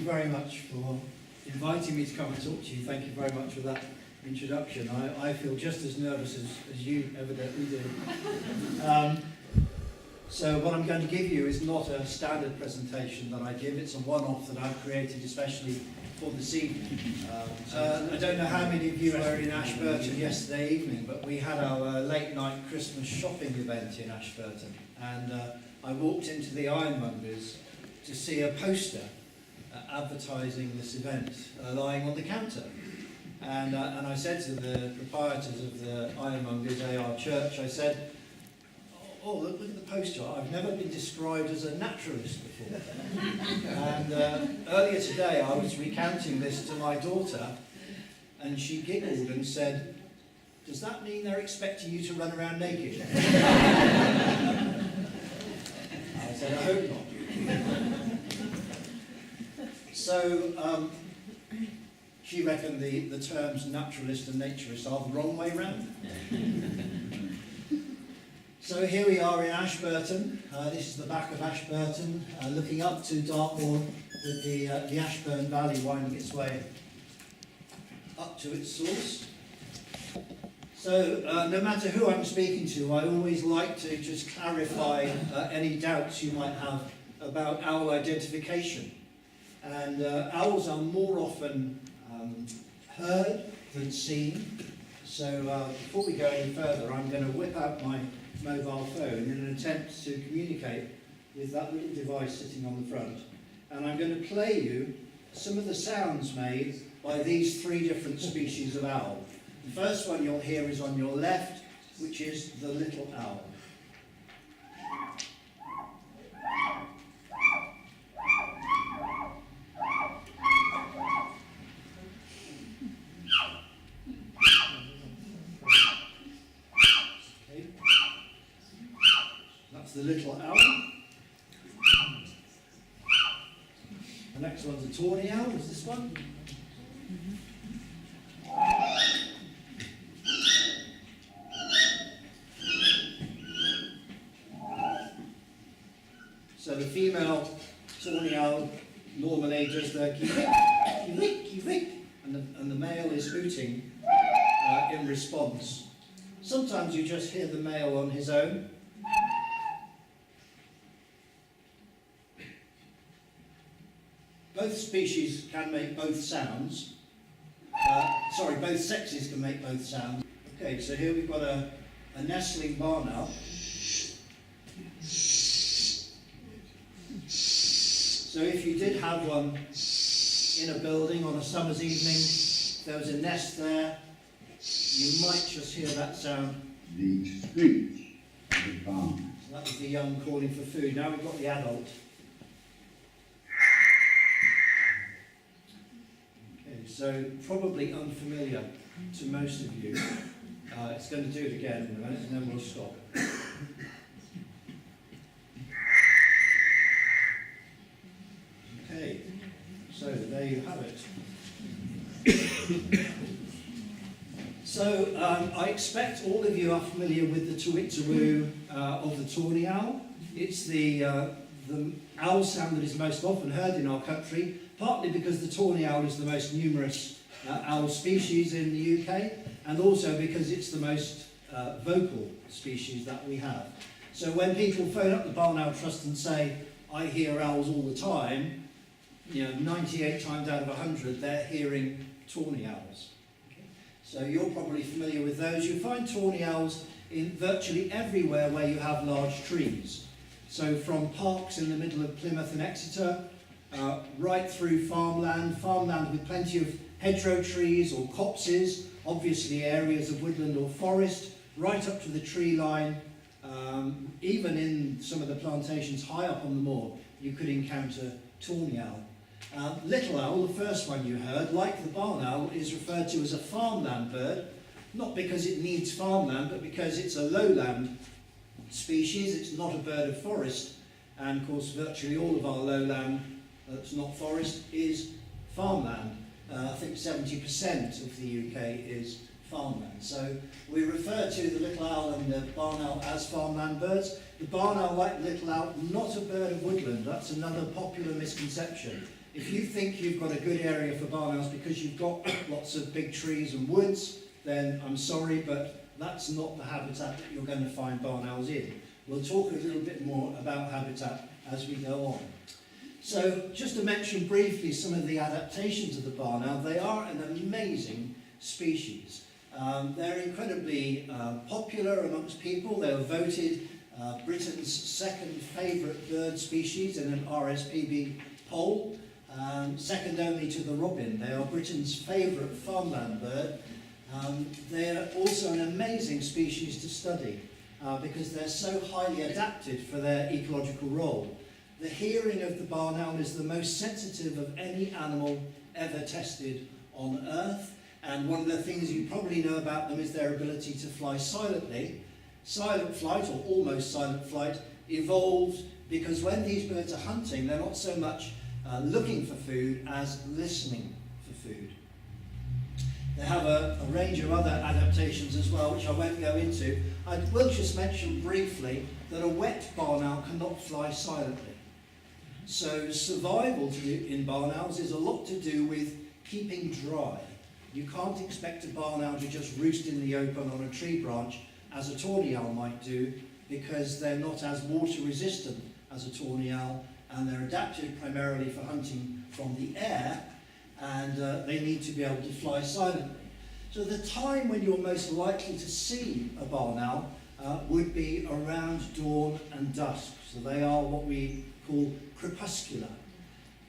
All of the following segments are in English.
very much for inviting me to come and talk to you. Thank you very much for that introduction. I feel just as nervous as you evidently do. So what I'm going to give you is not a standard presentation that I give. It's a one-off that I've created especially for this evening. I don't know how many of you were in Ashburton yesterday evening, but we had our late night Christmas shopping event in Ashburton, and I walked into the ironmonger's to see a poster advertising this event lying on the counter. And I said to the proprietors of the ironmonger's AR Church, I said, oh, look at the poster. I've never been described as a naturalist before. And earlier today I was recounting this to my daughter, and she giggled and said, does that mean they're expecting you to run around naked? I said, I hope not. So she reckoned the terms naturalist and naturist are the wrong way round. So here we are in Ashburton. This is the back of Ashburton, looking up to Dartmoor with the Ashburn Valley winding its way up to its source. So no matter who I'm speaking to, I always like to just clarify any doubts you might have about owl identification. And owls are more often heard than seen. So before we go any further, I'm going to whip out my mobile phone in an attempt to communicate with that little device sitting on the front. And I'm going to play you some of the sounds made by these three different species of owl. The first one you'll hear is on your left, which is the little owl. The little owl. The next one's a tawny owl, is this one? So the female tawny owl normally does the kee-wick, kee-wick, kee-wick, and the male is hooting in response. Sometimes you just hear the male on his own. Both species can make both sounds. Both sexes can make both sounds. Okay, so here we've got a nestling barn owl. So if you did have one in a building on a summer's evening, if there was a nest there, you might just hear that sound. The screech of the barn. So that was the young calling for food. Now we've got the adult. So probably unfamiliar to most of you. It's going to do it again in a minute and then we'll stop. Okay, so there you have it. So I expect all of you are familiar with the tweet-a-woo of the tawny owl. It's the owl sound that is most often heard in our country, partly because the tawny owl is the most numerous owl species in the UK, and also because it's the most vocal species that we have. So when people phone up the Barn Owl Trust and say, I hear owls all the time, 98 times out of 100 they're hearing tawny owls. Okay. So you're probably familiar with those. You find tawny owls in virtually everywhere where you have large trees. So from parks in the middle of Plymouth and Exeter, right through farmland with plenty of hedgerow trees or copses, obviously areas of woodland or forest, right up to the tree line. Even in some of the plantations high up on the moor, you could encounter tawny owl. Little owl, the first one you heard, like the barn owl, is referred to as a farmland bird, not because it needs farmland, but because it's a lowland species. It's not a bird of forest, and of course virtually all of our lowland that's not forest is farmland. I think 70% of the UK is farmland. So we refer to the little owl and the barn owl as farmland birds. The barn owl, like the little owl, not a bird of woodland. That's another popular misconception. If you think you've got a good area for barn owls because you've got lots of big trees and woods, then I'm sorry, but that's not the habitat that you're going to find barn owls in. We'll talk a little bit more about habitat as we go on. So just to mention briefly some of the adaptations of the barn owl, they are an amazing species. They're incredibly popular amongst people. They were voted Britain's second favourite bird species in an RSPB poll, second only to the robin. They are Britain's favourite farmland bird. They're also an amazing species to study because they're so highly adapted for their ecological role. The hearing of the barn owl is the most sensitive of any animal ever tested on Earth, and one of the things you probably know about them is their ability to fly silently. Silent flight, or almost silent flight, evolved because when these birds are hunting, they're not so much looking for food as listening for food. They have a range of other adaptations as well, which I won't go into. I will just mention briefly that a wet barn owl cannot fly silently. So survival in barn owls is a lot to do with keeping dry. You can't expect a barn owl to just roost in the open on a tree branch as a tawny owl might do, because they're not as water resistant as a tawny owl, and they're adapted primarily for hunting from the air, and they need to be able to fly silently. So the time when you're most likely to see a barn owl would be around dawn and dusk. So they are what we call crepuscular.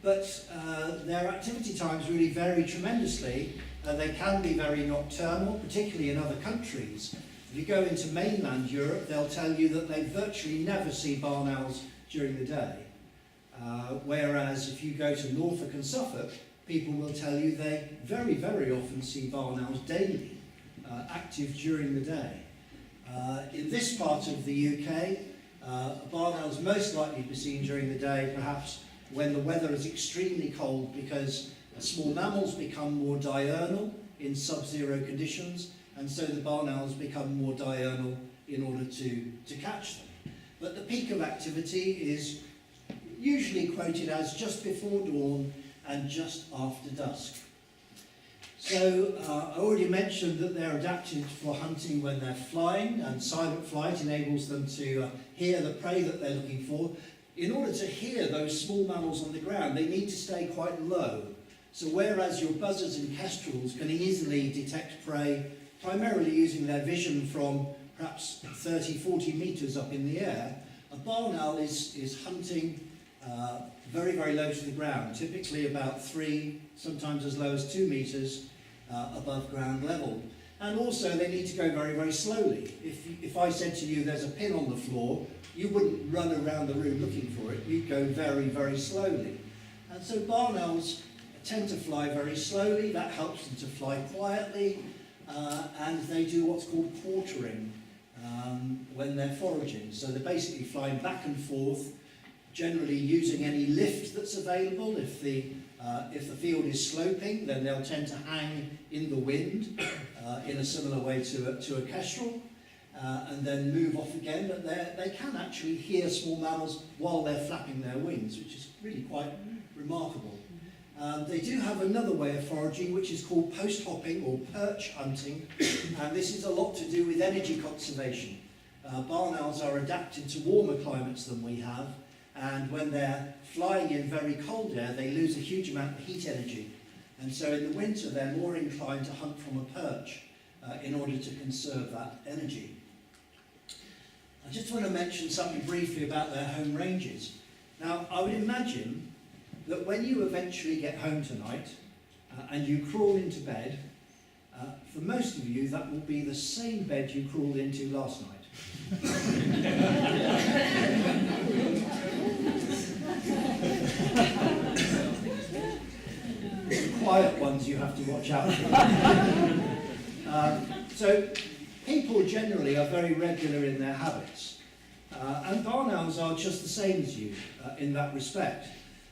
But their activity times really vary tremendously. They can be very nocturnal, particularly in other countries. If you go into mainland Europe, they'll tell you that they virtually never see barn owls during the day. Whereas if you go to Norfolk and Suffolk, people will tell you they very, very often see barn owls daily, active during the day. In this part of the UK, a barn owl is most likely to be seen during the day, perhaps when the weather is extremely cold, because small mammals become more diurnal in sub-zero conditions, and so the barn owls become more diurnal in order to catch them. But the peak of activity is usually quoted as just before dawn and just after dusk. So I already mentioned that they're adapted for hunting when they're flying, and silent flight enables them to hear the prey that they're looking for. In order to hear those small mammals on the ground, they need to stay quite low. So whereas your buzzards and kestrels can easily detect prey, primarily using their vision from perhaps 30, 40 metres up in the air, a barn owl is hunting very, very low to the ground, typically about 3, sometimes as low as 2 metres above ground level. And also they need to go very, very slowly. If I said to you there's a pin on the floor, you wouldn't run around the room looking for it, you'd go very, very slowly. And so barn owls tend to fly very slowly. That helps them to fly quietly, and they do what's called quartering when they're foraging. So they're basically flying back and forth, generally using any lift that's available. If the field is sloping, then they'll tend to hang in the wind in a similar way to a kestrel, and then move off again. But they can actually hear small mammals while they're flapping their wings, which is really quite remarkable. They do have another way of foraging, which is called post-hopping or perch hunting, and this is a lot to do with energy conservation. Barn owls are adapted to warmer climates than we have, and when they're flying in very cold air, they lose a huge amount of heat energy. And so in the winter, they're more inclined to hunt from a perch in order to conserve that energy. I just want to mention something briefly about their home ranges. Now, I would imagine that when you eventually get home tonight and you crawl into bed, for most of you, that will be the same bed you crawled into last night. The quiet ones you have to watch out for. So people generally are very regular in their habits, and barn owls are just the same as you in that respect.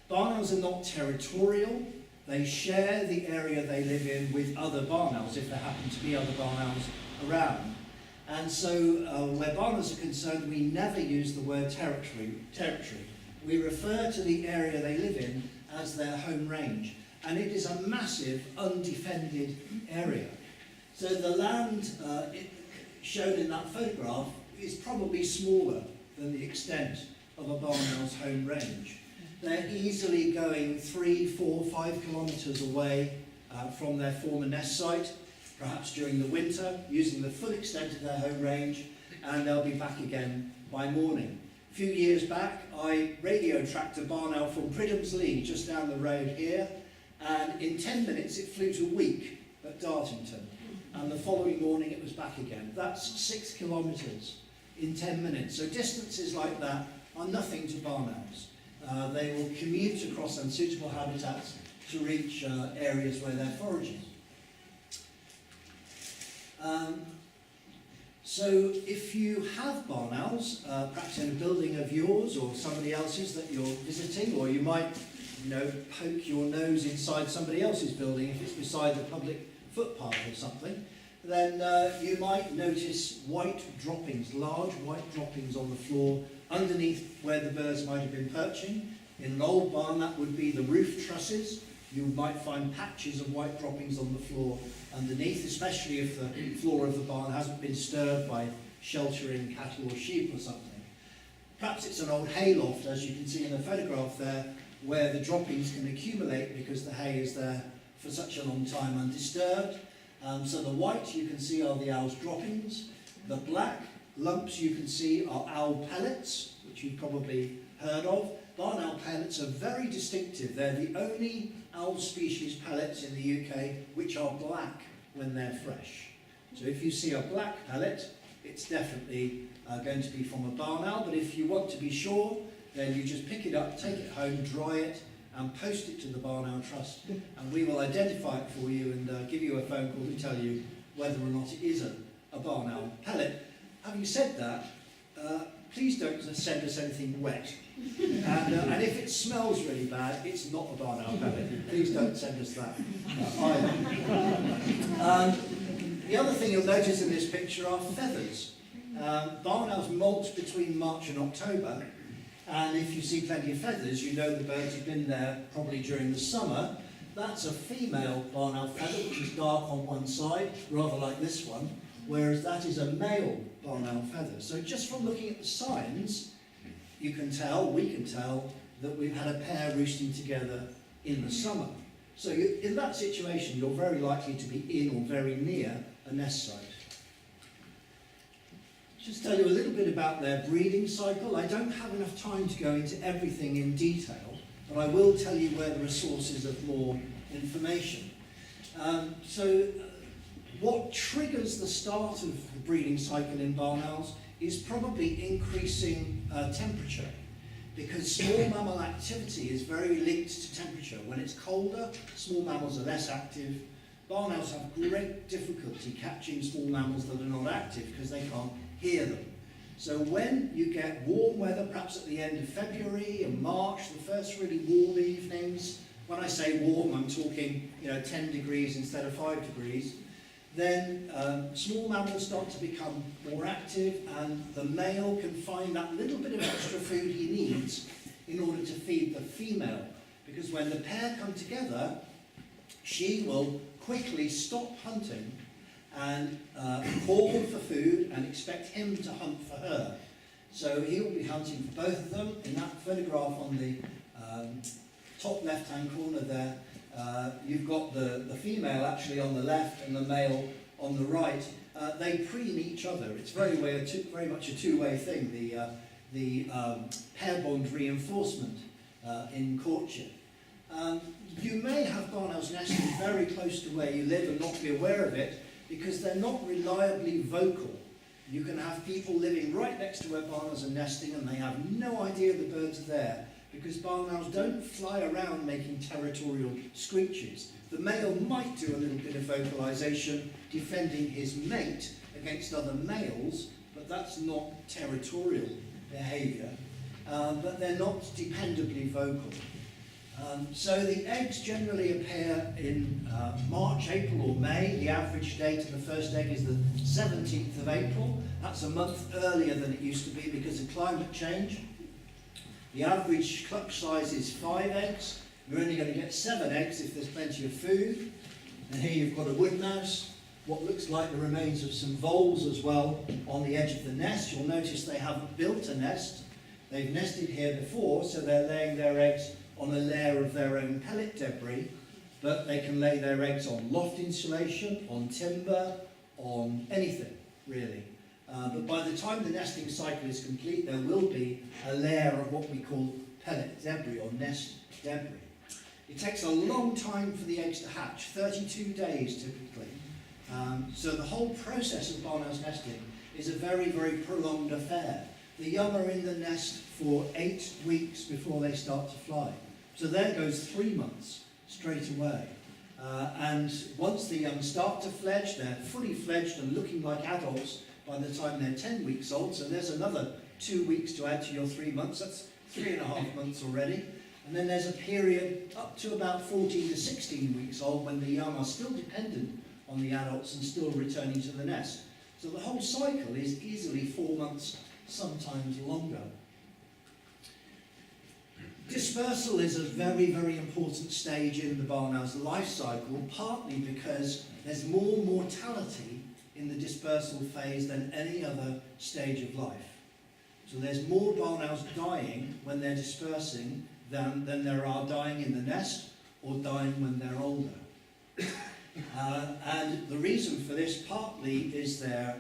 Barn owls are not territorial. They share the area they live in with other barn owls, if there happen to be other barn owls around. And so where barn owls are concerned, we never use the word territory. We refer to the area they live in as their home range. And it is a massive, undefended area. So the land shown in that photograph is probably smaller than the extent of a barn owl's home range. They're easily going 3, 4, 5 kilometres away from their former nest site, perhaps during the winter, using the full extent of their home range, and they'll be back again by morning. A few years back, I radio tracked a barn owl from Pridham's just down the road here, and in 10 minutes it flew to Week at Dartington, and the following morning it was back again. That's 6 kilometres in 10 minutes. So distances like that are nothing to barn owls. They will commute across unsuitable habitats to reach areas where they're foraging. So if you have barn owls, perhaps in a building of yours or somebody else's that you're visiting, or you might, poke your nose inside somebody else's building if it's beside the public footpath or something, then you might notice white droppings, large white droppings on the floor underneath where the birds might have been perching. In an old barn, that would be the roof trusses. You might find patches of white droppings on the floor underneath, especially if the floor of the barn hasn't been stirred by sheltering cattle or sheep or something. Perhaps it's an old hayloft, as you can see in the photograph there, where the droppings can accumulate because the hay is there for such a long time undisturbed. So the white you can see are the owl's droppings. The black lumps you can see are owl pellets, which you've probably heard of. Barn owl pellets are very distinctive. They're the only owl species pellets in the UK which are black when they're fresh. So if you see a black pellet, it's definitely going to be from a barn owl, but if you want to be sure, then you just pick it up, take it home, dry it, and post it to the Barn Owl Trust, and we will identify it for you and give you a phone call to tell you whether or not it is a barn owl pellet. Having said that, please don't send us anything wet. And if it smells really bad, it's not a barn owl pellet. Please don't send us that either. The other thing you'll notice in this picture are feathers. Barn owls molt between March and October, and if you see plenty of feathers, you know the birds have been there probably during the summer. That's a female barn owl feather, which is dark on one side, rather like this one, whereas that is a male barn owl feather. So just from looking at the signs, you can tell, we can tell, that we've had a pair roosting together in the summer. So in that situation, you're very likely to be in or very near a nest site. Just tell you a little bit about their breeding cycle. I don't have enough time to go into everything in detail, but I will tell you where there are sources of more information. What triggers the start of the breeding cycle in barn owls is probably increasing temperature, because small mammal activity is very linked to temperature. When it's colder, small mammals are less active. Barn owls have great difficulty catching small mammals that are not active because they can't hear them. So when you get warm weather, perhaps at the end of February and March, the first really warm evenings, when I say warm, I'm talking 10 degrees instead of 5 degrees, then small mammals start to become more active, and the male can find that little bit of extra food he needs in order to feed the female. Because when the pair come together, she will quickly stop hunting and call for food and expect him to hunt for her. So he will be hunting for both of them. In that photograph on the top left-hand corner there, you've got the female actually on the left and the male on the right. They preen each other. It's very much a two-way thing, the pair bond reinforcement in courtship. You may have barn owls nesting very close to where you live and not be aware of it, because they're not reliably vocal. You can have people living right next to where barn owls are nesting and they have no idea the birds are there, because barn owls don't fly around making territorial screeches. The male might do a little bit of vocalization, defending his mate against other males, but that's not territorial behavior. But they're not dependably vocal. So the eggs generally appear in March, April or May. The average date of the first egg is the 17th of April. That's a month earlier than it used to be because of climate change. The average clutch size is 5 eggs, You're only going to get 7 eggs if there's plenty of food. And here you've got a wood mouse, what looks like the remains of some voles as well on the edge of the nest. You'll notice they haven't built a nest. They've nested here before, so they're laying their eggs on a layer of their own pellet debris, but they can lay their eggs on loft insulation, on timber, on anything, really. But by the time the nesting cycle is complete, there will be a layer of what we call pellet debris or nest debris. It takes a long time for the eggs to hatch, 32 days typically. So the whole process of barnhouse nesting is a very, very prolonged affair. The young are in the nest for 8 weeks before they start to fly. So there goes 3 months straight away. And once the young start to fledge, they're fully fledged and looking like adults by the time they're 10 weeks old. So there's another 2 weeks to add to your 3 months. That's 3.5 months already. And then there's a period up to about 14 to 16 weeks old when the young are still dependent on the adults and still returning to the nest. So the whole cycle is easily 4 months, sometimes longer. Dispersal is a very, very important stage in the barnhouse life cycle, partly because there's more mortality in the dispersal phase than any other stage of life. So there's more barnhouse dying when they're dispersing than there are dying in the nest or dying when they're older. And the reason for this partly is their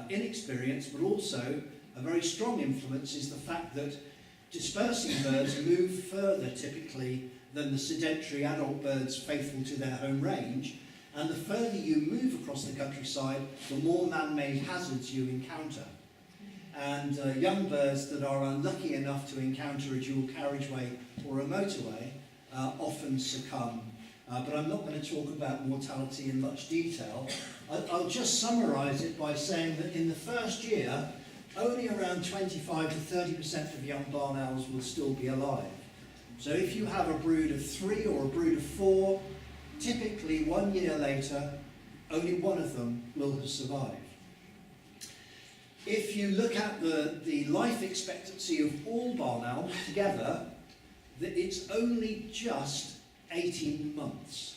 inexperience, but also a very strong influence is the fact that dispersing birds move further typically than the sedentary adult birds faithful to their home range, and the further you move across the countryside, the more man-made hazards you encounter. And young birds that are unlucky enough to encounter a dual carriageway or a motorway often succumb. But I'm not going to talk about mortality in much detail. I'll just summarise it by saying that in the first year, only around 25 to 30% of young barn owls will still be alive. So if you have a brood of 3 or a brood of 4, typically 1 year later, only one of them will have survived. If you look at the life expectancy of all barn owls together, it's only just 18 months.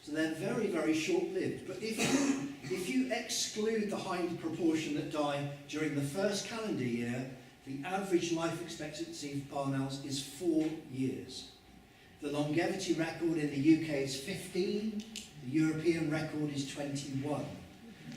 So they're very, very short-lived. But if you exclude the high proportion that die during the first calendar year, the average life expectancy of barn owls is 4 years. The longevity record in the UK is 15, the European record is 21.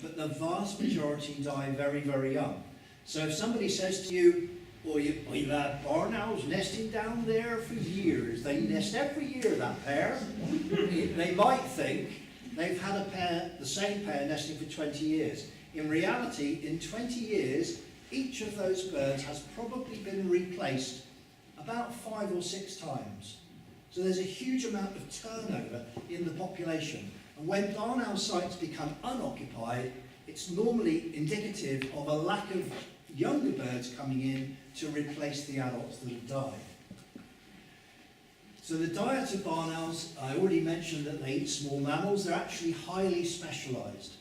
But the vast majority die very, very young. So if somebody says to you, oh, you've had barn owls nesting down there for years, they nest every year, that pair, they might think they've had a pair, the same pair nesting for 20 years. In reality, in 20 years, each of those birds has probably been replaced about 5 or 6 times. So there's a huge amount of turnover in the population. And when barn owl sites become unoccupied, it's normally indicative of a lack of younger birds coming in to replace the adults that have died. So the diet of barn owls, I already mentioned that they eat small mammals. They're actually highly specialised.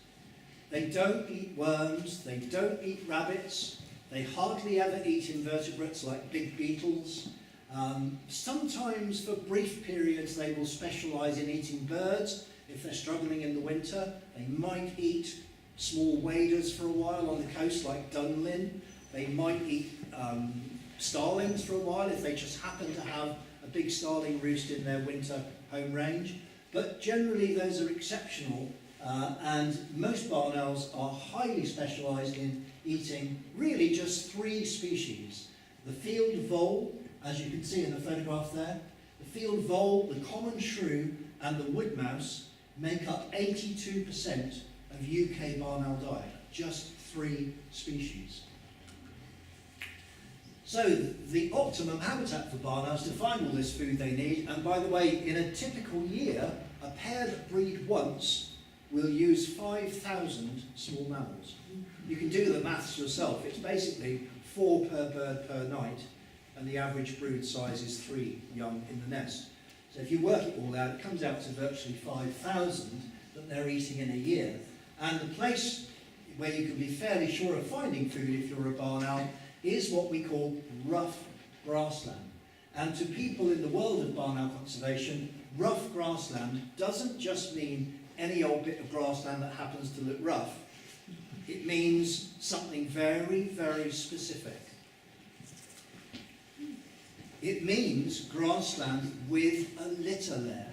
They don't eat worms, they don't eat rabbits, they hardly ever eat invertebrates like big beetles. Sometimes for brief periods they will specialise in eating birds. If they're struggling in the winter, they might eat small waders for a while on the coast like dunlin. They might eat starlings for a while if they just happen to have a big starling roost in their winter home range. But generally those are exceptional, and most barn owls are highly specialised in eating really just 3 species. The field vole, as you can see in the photograph there, the field vole, the common shrew and the wood mouse make up 82% of UK barn owl diet, just 3 species. So the optimum habitat for barn owls to find all this food they need, and by the way, in a typical year, a pair that breed once will use 5,000 small mammals. You can do the maths yourself. It's basically 4 per bird per night, and the average brood size is 3 young in the nest. So if you work it all out, it comes out to virtually 5,000 that they're eating in a year. And the place where you can be fairly sure of finding food if you're a barn owl is what we call rough grassland. And to people in the world of barn owl conservation, rough grassland doesn't just mean any old bit of grassland that happens to look rough. It means something very, very specific. It means grassland with a litter layer.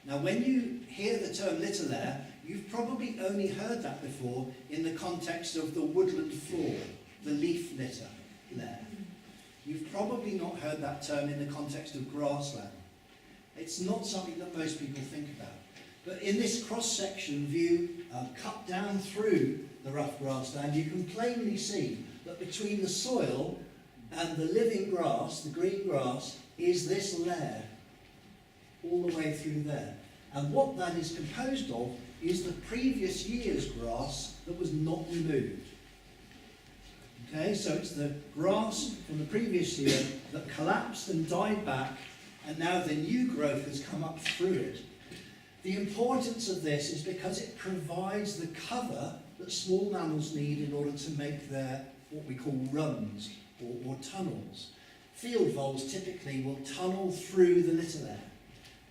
Now, when you hear the term litter layer, you've probably only heard that before in the context of the woodland floor, the leaf litter layer. You've probably not heard that term in the context of grassland. It's not something that most people think about. But in this cross-section view, cut down through the rough grassland, you can plainly see that between the soil and the living grass, the green grass, is this layer all the way through there. And what that is composed of is the previous year's grass that was not removed. Okay, so it's the grass from the previous year that collapsed and died back, and now the new growth has come up through it. The importance of this is because it provides the cover that small mammals need in order to make their, what we call runs or tunnels. Field voles typically will tunnel through the litter layer.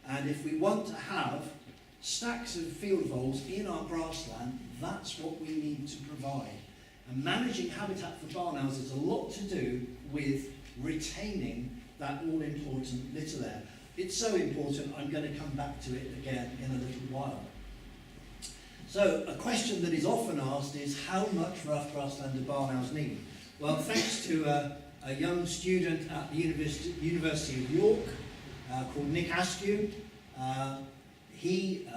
And if we want to have stacks of field voles in our grassland, that's what we need to provide. And managing habitat for barn owls has a lot to do with retaining that all-important litter layer. It's so important, I'm going to come back to it again in a little while. So, a question that is often asked is, how much rough grassland do barn owls need? Well, thanks to a young student at the University of York called Nick Askew, he,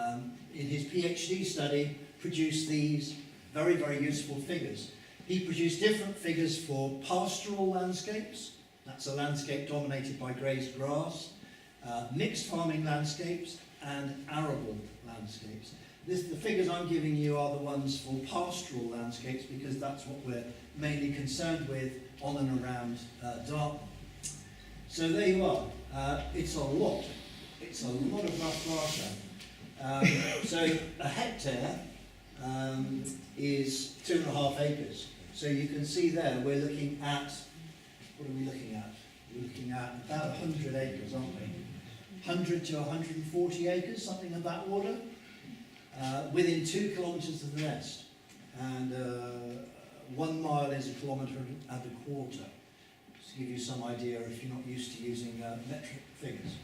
in his PhD study, produced these very, very useful figures. He produced different figures for pastoral landscapes, that's a landscape dominated by grazed grass, mixed farming landscapes, and arable landscapes. The figures I'm giving you are the ones for pastoral landscapes because that's what we're mainly concerned with on and around Dartmoor. So there you are. It's a lot. It's a lot of rough grassland. So a hectare is 2.5 acres. So you can see there we're looking at, what are we looking at? We're looking at about 100 acres, aren't we? 100 to 140 acres, something of that order, within 2 kilometres of the nest. And 1 mile is 1.25 kilometres, to give you some idea if you're not used to using metric figures.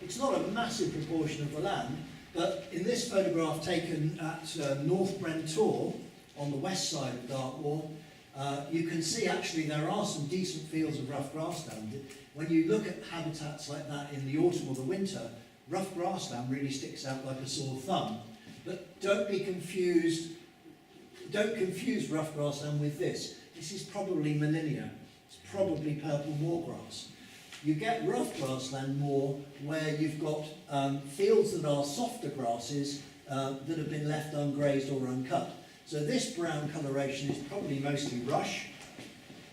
It's not a massive proportion of the land, but in this photograph taken at North Brentor, on the west side of Dartmoor, you can see actually there are some decent fields of rough grassland. When you look at habitats like that in the autumn or the winter, rough grassland really sticks out like a sore thumb. But don't be confused, don't confuse rough grassland with this. This is probably Molinia. It's probably purple moorgrass. You get rough grassland more where you've got fields that are softer grasses that have been left ungrazed or uncut. So this brown coloration is probably mostly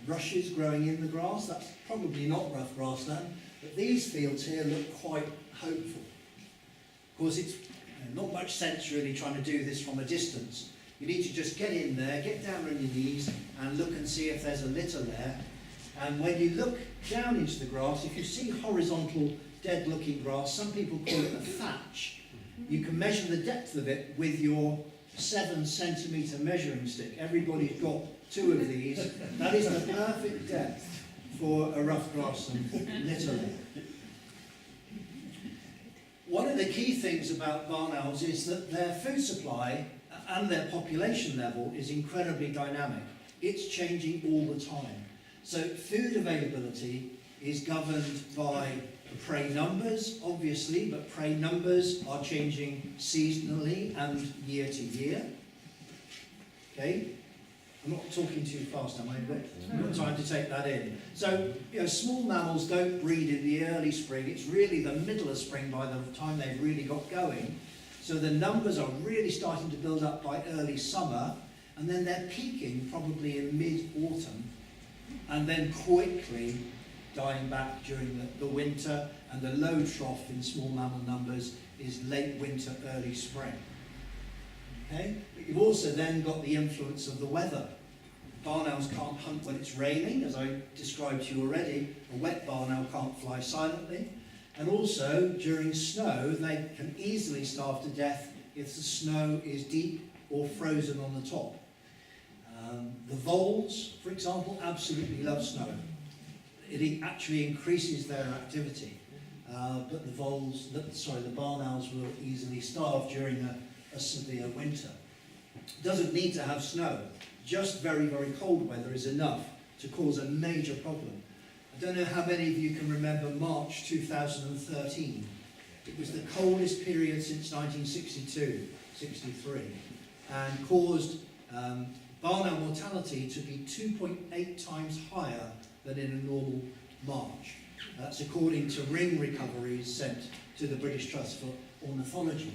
rushes growing in the grass. That's probably not rough grassland, but these fields here look quite hopeful. Of course, it's not much sense really trying to do this from a distance. You need to just get in there, get down on your knees and look and see if there's a litter there. And when you look down into the grass, if you see horizontal, dead-looking grass, some people call it a thatch. You can measure the depth of it with your 7-centimetre measuring stick. Everybody's got 2 of these. That is the perfect depth for a rough grassland litter layer. One of the key things about barn owls is that their food supply and their population level is incredibly dynamic. It's changing all the time. So food availability is governed by prey numbers, obviously, but prey numbers are changing seasonally and year to year. Okay? I'm not talking too fast, am I? I've got time to take that in. So, small mammals don't breed in the early spring. It's really the middle of spring by the time they've really got going. So the numbers are really starting to build up by early summer, and then they're peaking probably in mid-autumn, and then quickly dying back during the winter, and the low trough in small mammal numbers is late winter, early spring. Okay? But you've also then got the influence of the weather. Barn owls can't hunt when it's raining, as I described to you already. A wet barn owl can't fly silently. And also, during snow, they can easily starve to death if the snow is deep or frozen on the top. The voles, for example, absolutely love snow. It actually increases their activity. But the barn owls will easily starve during a severe winter. Doesn't need to have snow. Just very, very cold weather is enough to cause a major problem. I don't know how many of you can remember March 2013. It was the coldest period since 1962-63 and caused barn owl mortality to be 2.8 times higher than in a normal March. That's according to ring recoveries sent to the British Trust for Ornithology.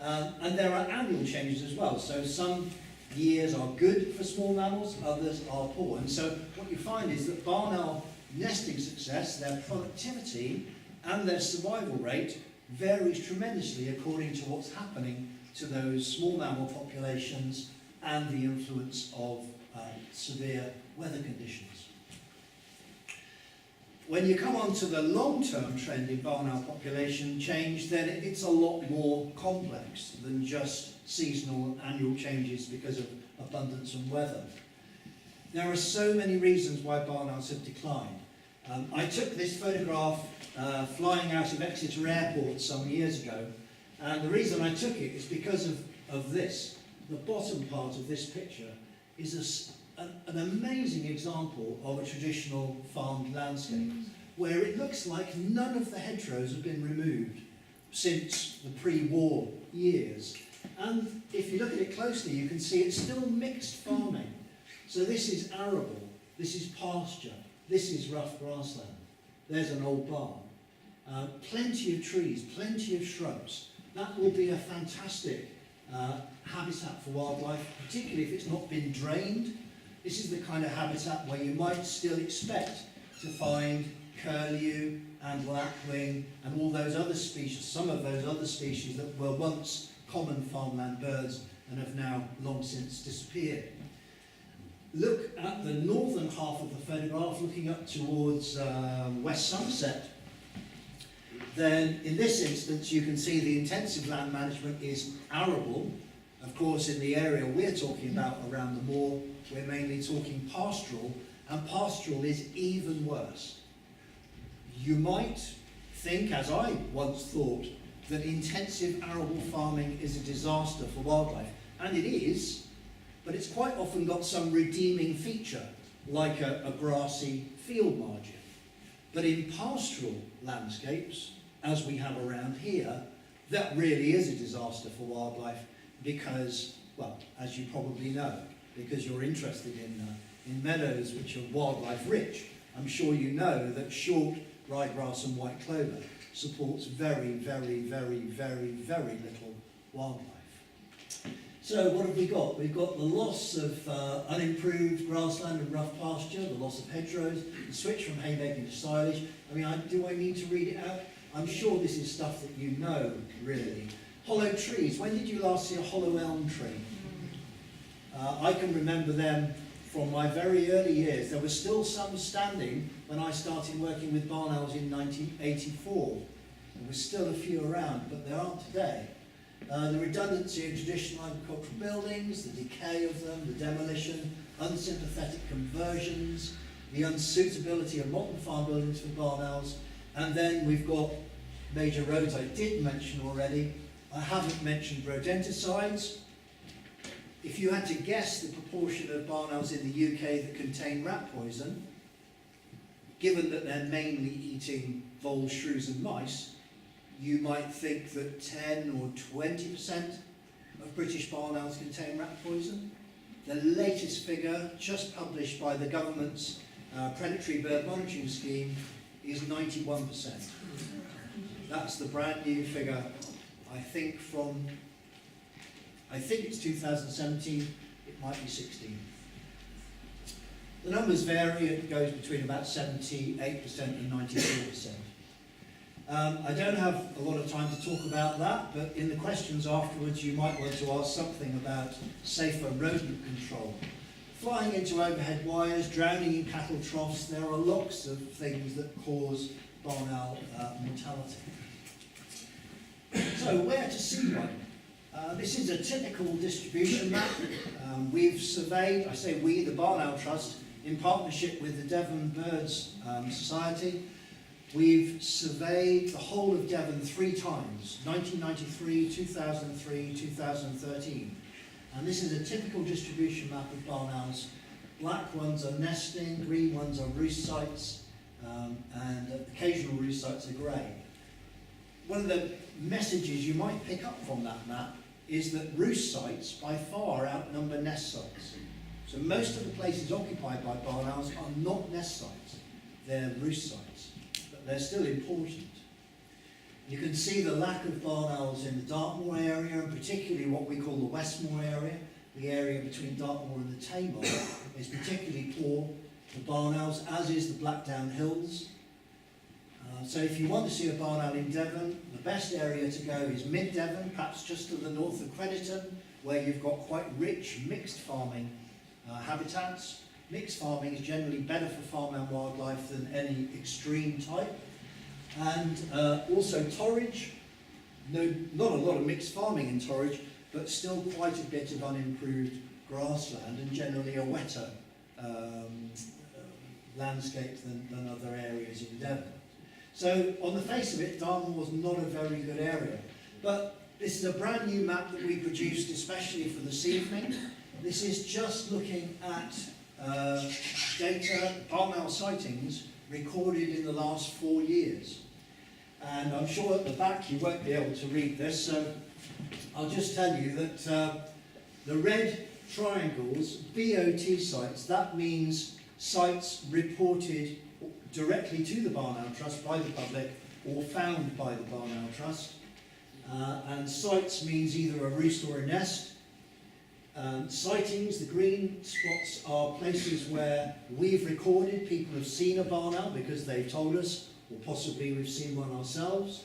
And there are annual changes as well. So some years are good for small mammals, others are poor. And so what you find is that barn owl nesting success, their productivity and their survival rate varies tremendously according to what's happening to those small mammal populations and the influence of severe weather conditions. When you come on to the long-term trend in barn owl population change, then it's a lot more complex than just seasonal and annual changes because of abundance and weather. There are so many reasons why barn owls have declined. I took this photograph flying out of Exeter Airport some years ago, and the reason I took it is because of this. The bottom part of this picture is an amazing example of a traditional farmed landscape, where it looks like none of the hedgerows have been removed since the pre-war years. And if you look at it closely, you can see it's still mixed farming. So this is arable, this is pasture, this is rough grassland. There's an old barn. Plenty of trees, plenty of shrubs. That will be a fantastic habitat for wildlife, particularly if it's not been drained. This is the kind of habitat where you might still expect to find curlew and lapwing and all those other species, some of those other species that were once common farmland birds and have now long since disappeared. Look at the northern half of the photograph, looking up towards West Somerset. Then in this instance you can see the intensive land management is arable. Of course, in the area we're talking about around the moor, we're mainly talking pastoral, and pastoral is even worse. You might think, as I once thought, that intensive arable farming is a disaster for wildlife, and it is, but it's quite often got some redeeming feature, like a grassy field margin. But in pastoral landscapes, as we have around here, that really is a disaster for wildlife because, well, as you probably know, because you're interested in meadows which are wildlife rich. I'm sure you know that short ryegrass and white clover supports very, very, very, very, very little wildlife. So what have we got? We've got the loss of unimproved grassland and rough pasture, the loss of hedgerows, the switch from haymaking to silage. I mean, do I need to read it out? I'm sure this is stuff that you know, really. Hollow trees. When did you last see a hollow elm tree? I can remember them from my very early years. There were still some standing when I started working with barn owls in 1984. There were still a few around, but there aren't today. The redundancy of traditional agricultural buildings, the decay of them, the demolition, unsympathetic conversions, the unsuitability of modern farm buildings for barn owls, and then we've got major roads I did mention already. I haven't mentioned rodenticides. If you had to guess the proportion of barn owls in the UK that contain rat poison, given that they're mainly eating voles, shrews and mice, you might think that 10 or 20% of British barn owls contain rat poison. The latest figure, just published by the government's predatory bird monitoring scheme, is 91%. That's the brand new figure, I think it's 2017, it might be 16. The numbers vary, it goes between about 78% and 94%. I don't have a lot of time to talk about that, but in the questions afterwards you might want to ask something about safer rodent control. flying into overhead wires, drowning in cattle troughs. There are lots of things that cause barn owl mortality. So where to see one? This is a typical distribution map. We've surveyed, I say we, the Barn Owl Trust, in partnership with the Devon Birds Society. We've surveyed the whole of Devon 3 times, 1993, 2003, 2013. And this is a typical distribution map of barn owls. Black ones are nesting, green ones are roost sites, and occasional roost sites are grey. One of the messages you might pick up from that map is that roost sites by far outnumber nest sites. So most of the places occupied by barn owls are not nest sites, they're roost sites, but they're still important. You can see the lack of barn owls in the Dartmoor area, and particularly what we call the Westmoor area. The area between Dartmoor and the Tamar is particularly poor for barn owls, as is the Blackdown Hills. So if you want to see a barn owl in Devon, the best area to go is mid-Devon, perhaps just to the north of Crediton, where you've got quite rich mixed farming habitats. Mixed farming is generally better for farmland wildlife than any extreme type. And also Torridge, no, not a lot of mixed farming in Torridge, but still quite a bit of unimproved grassland and generally a wetter landscape than other areas in Devon. So on the face of it, Dartmoor was not a very good area. But this is a brand new map that we produced especially for this evening. This is just looking at data, barn owl sightings recorded in the last 4 years. And I'm sure at the back you won't be able to read this, so I'll just tell you that the red triangles, BOT sites, that means sites reported directly to the Barn Owl Trust by the public or found by the Barn Owl Trust. And sites means either a roost or a nest. Sightings, the green spots are places where we've recorded, people have seen a barn owl because they've told us, or possibly we've seen one ourselves.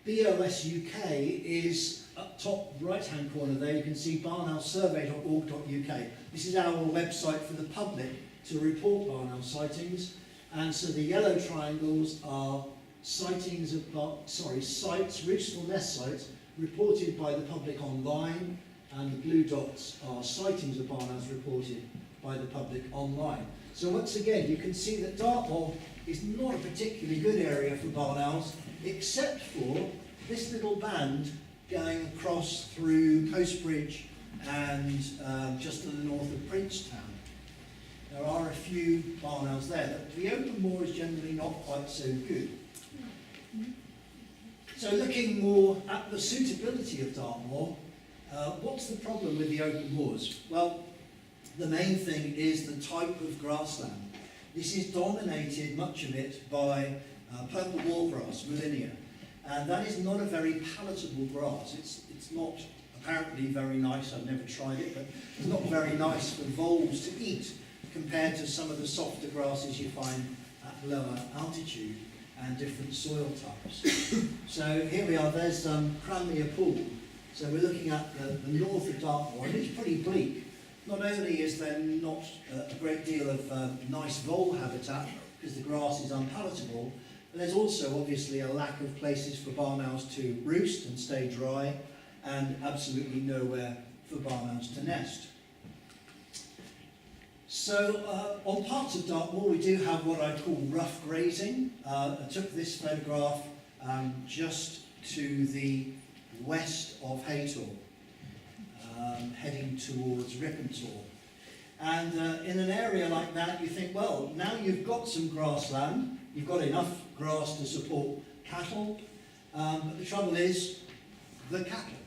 BOS UK is up top right hand corner there, you can see barnowlsurvey.org.uk. This is our website for the public to report barn owl sightings, and so the yellow triangles are sightings of sites, roost or nest sites, reported by the public online, and the blue dots are sightings of barn owls reported by the public online. So once again, you can see that Dartmoor is not a particularly good area for barn owls, except for this little band going across through Coastbridge and just to the north of Princetown. There are a few barn owls there. The open moor is generally not quite so good. So looking more at the suitability of Dartmoor, what's the problem with the open moors? Well, the main thing is the type of grassland. This is dominated, much of it, by purple wallgrass, Mullinia. And that is not a very palatable grass. It's not apparently very nice. I've never tried it, but it's not very nice for voles to eat compared to some of the softer grasses you find at lower altitude and different soil types. So here we are, there's Cranmere Pool. So we're looking at the north of Dartmoor, and it's pretty bleak. Not only is there not a great deal of nice vole habitat, because the grass is unpalatable, but there's also obviously a lack of places for barn owls to roost and stay dry, and absolutely nowhere for barn owls to nest. So on parts of Dartmoor we do have what I call rough grazing. I took this photograph just to the west of Haytor, heading towards Rippentor. And in an area like that you think, well, now you've got some grassland, you've got enough grass to support cattle, but the trouble is the cattle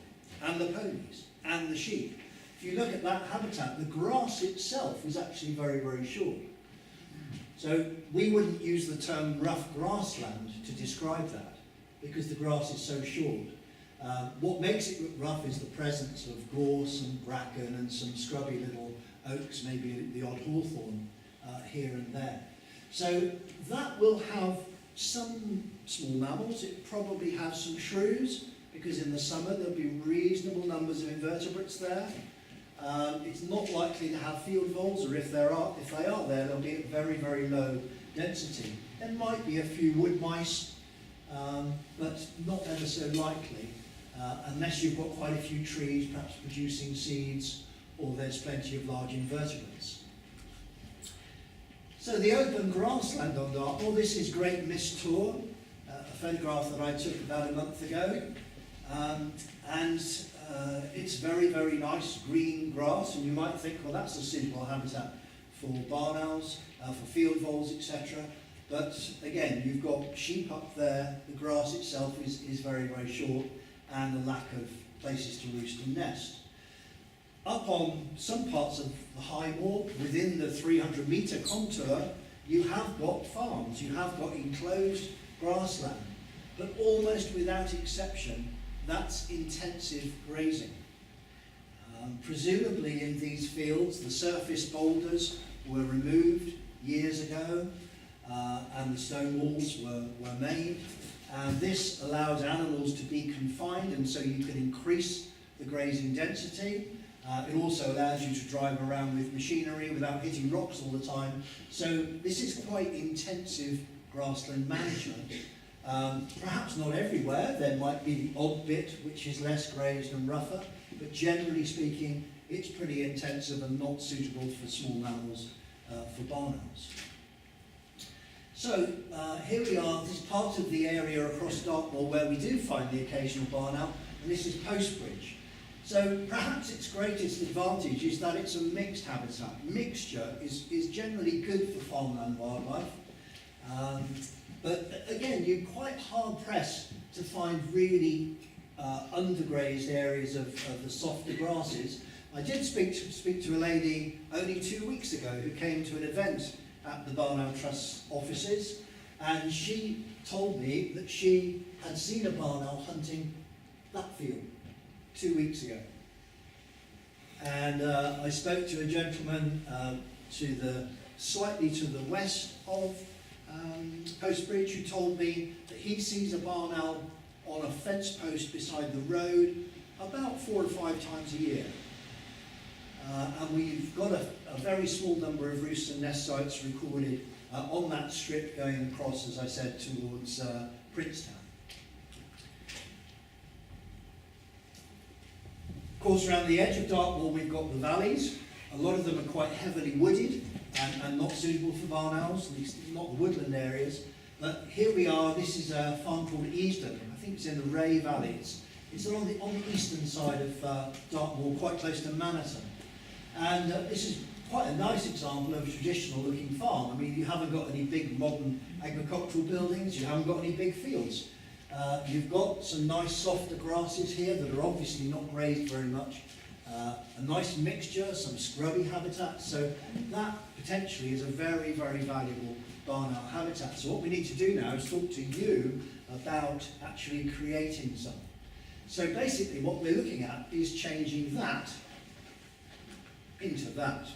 and the ponies and the sheep. If you look at that habitat, the grass itself is actually very, very short. So we wouldn't use the term rough grassland to describe that, because the grass is so short. What makes it look rough is the presence of gorse and bracken and some scrubby little oaks, maybe the odd hawthorn here and there. So that will have some small mammals. It probably have some shrews, because in the summer there'll be reasonable numbers of invertebrates there. it's not likely to have field voles, or if they are there, they'll be at very, very low density. There might be a few wood mice, but not ever so likely, unless you've got quite a few trees, perhaps producing seeds, or there's plenty of large invertebrates. So the open grassland on Dartmoor, this is Great Mist Tor, a photograph that I took about a month ago. It's very, very nice green grass, and you might think, well, that's a suitable habitat for barn owls, for field voles, etc. But again, you've got sheep up there, the grass itself is very, very short, and a lack of places to roost and nest. Up on some parts of the high moor, within the 300-metre contour, you have got farms, you have got enclosed grassland, but almost without exception, that's intensive grazing. Presumably in these fields, the surface boulders were removed years ago, and the stone walls were made, and this allows animals to be confined, and so you can increase the grazing density. It also allows you to drive around with machinery without hitting rocks all the time. So this is quite intensive grassland management. Perhaps not everywhere, there might be the odd bit which is less grazed and rougher, but generally speaking, it's pretty intensive and not suitable for small mammals, for barn owls. So here we are, this is part of the area across Dartmoor where we do find the occasional barn owl, and this is Postbridge. So perhaps its greatest advantage is that it's a mixed habitat. Mixture is generally good for farmland wildlife. But again, you're quite hard-pressed to find really undergrazed areas of the softer grasses. I did speak to a lady only 2 weeks ago who came to an event at the Barn Owl Trust offices, and she told me that she had seen a barn owl hunting that field 2 weeks ago. And I spoke to a gentleman slightly to the west of Postbridge, who told me that he sees a barn owl on a fence post beside the road about 4 or 5 times a year. And we've got a very small number of roost and nest sites recorded on that strip going across, as I said, towards Princetown. Of course, around the edge of Dartmoor we've got the valleys. A lot of them are quite heavily wooded and not suitable for barn owls, at least not the woodland areas. But here we are, this is a farm called Easton. I think it's in the Ray Valley. It's on the eastern side of Dartmoor, quite close to Maniton. And this is quite a nice example of a traditional looking farm. I mean, you haven't got any big modern agricultural buildings, you haven't got any big fields. You've got some nice softer grasses here that are obviously not grazed very much. A nice mixture, some scrubby habitat, so that potentially is a very, very valuable barn owl habitat. So what we need to do now is talk to you about actually creating some. So basically what we're looking at is changing that into that.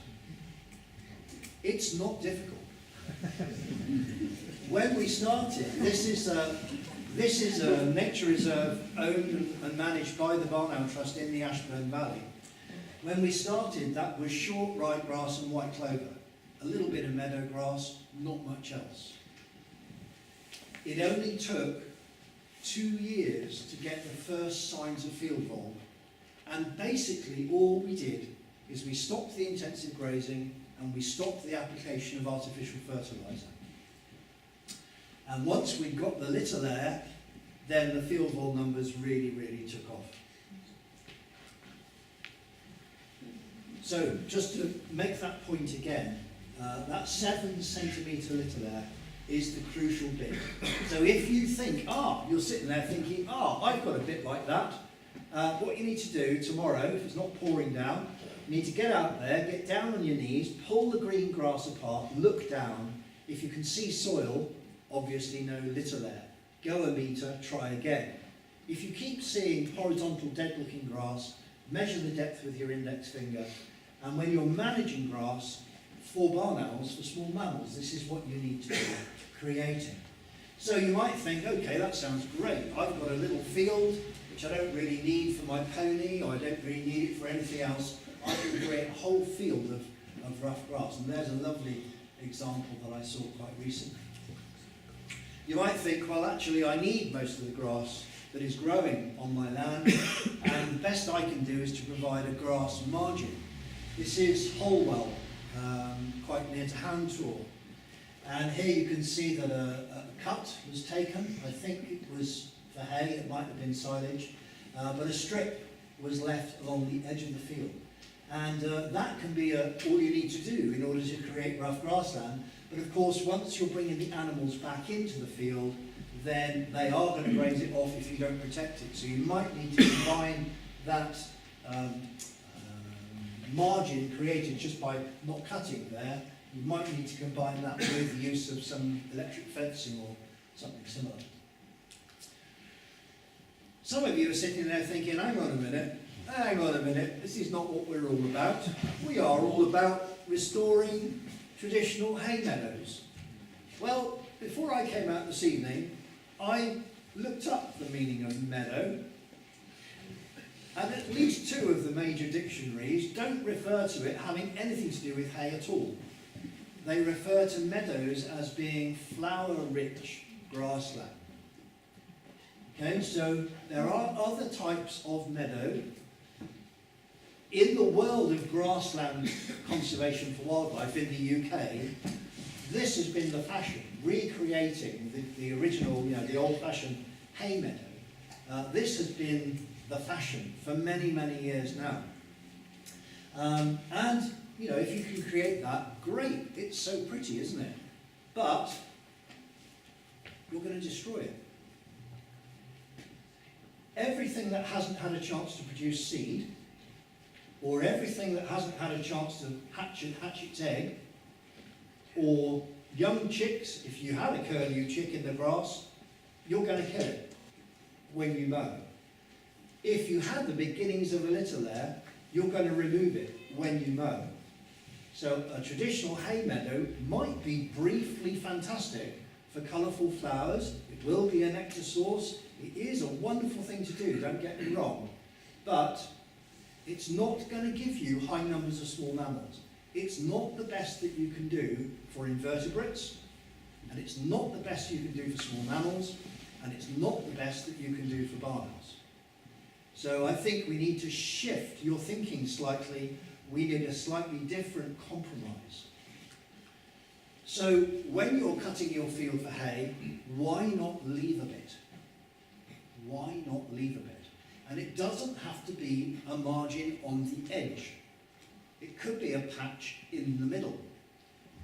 It's not difficult. When we started, this is a nature reserve owned and managed by the Barn Owl Trust in the Ashburton Valley. When we started, that was short ryegrass and white clover, a little bit of meadow grass, not much else. It only took 2 years to get the first signs of field vole, and basically all we did is we stopped the intensive grazing and we stopped the application of artificial fertiliser. And once we got the litter there, then the field vole numbers really, really took off. So, just to make that point again, that 7 centimetre litter there is the crucial bit. So if you think, you're sitting there thinking, I've got a bit like that, what you need to do tomorrow, if it's not pouring down, you need to get out there, get down on your knees, pull the green grass apart, look down. If you can see soil, obviously no litter there. Go a metre, try again. If you keep seeing horizontal dead-looking grass, measure the depth with your index finger, and when you're managing grass for barn owls, for small mammals, this is what you need to do, creating. So you might think, okay, that sounds great. I've got a little field which I don't really need for my pony, or I don't really need it for anything else, I can create a whole field of rough grass. And there's a lovely example that I saw quite recently. You might think, well, actually I need most of the grass that is growing on my land, and the best I can do is to provide a grass margin. This is Holwell, quite near to Hantor. And here you can see that a cut was taken. I think it was for hay, it might have been silage, but a strip was left along the edge of the field. And that can be all you need to do in order to create rough grassland. But of course, once you're bringing the animals back into the field, then they are going to graze it off if you don't protect it. So you might need to combine that margin created just by not cutting there. You might need to combine that with the use of some electric fencing or something similar. Some of you are sitting there thinking, hang on a minute, this is not what we're all about. We are all about restoring traditional hay meadows. Well, before I came out this evening, I looked up the meaning of meadow, and at least two of the major dictionaries don't refer to it having anything to do with hay at all. They refer to meadows as being flower-rich grassland. Okay, so there are other types of meadow. In the world of grassland conservation for wildlife in the UK, this has been the fashion, recreating the original, the old-fashioned hay meadow. This has been the fashion for many, many years now. And, if you can create that, great. It's so pretty, isn't it? But you're going to destroy it. Everything that hasn't had a chance to produce seed, or everything that hasn't had a chance to hatch its egg, or young chicks, if you had a curlew chick in the grass, you're going to kill it when you mow. If you had the beginnings of a litter there, you're going to remove it when you mow. So a traditional hay meadow might be briefly fantastic for colourful flowers. It will be a nectar source. It is a wonderful thing to do, don't get me wrong. But it's not going to give you high numbers of small mammals. It's not the best that you can do for invertebrates, and it's not the best you can do for small mammals, and it's not the best that you can do for barns. So I think we need to shift your thinking slightly. We need a slightly different compromise. So when you're cutting your field for hay, why not leave a bit? Why not leave a bit? And it doesn't have to be a margin on the edge. It could be a patch in the middle.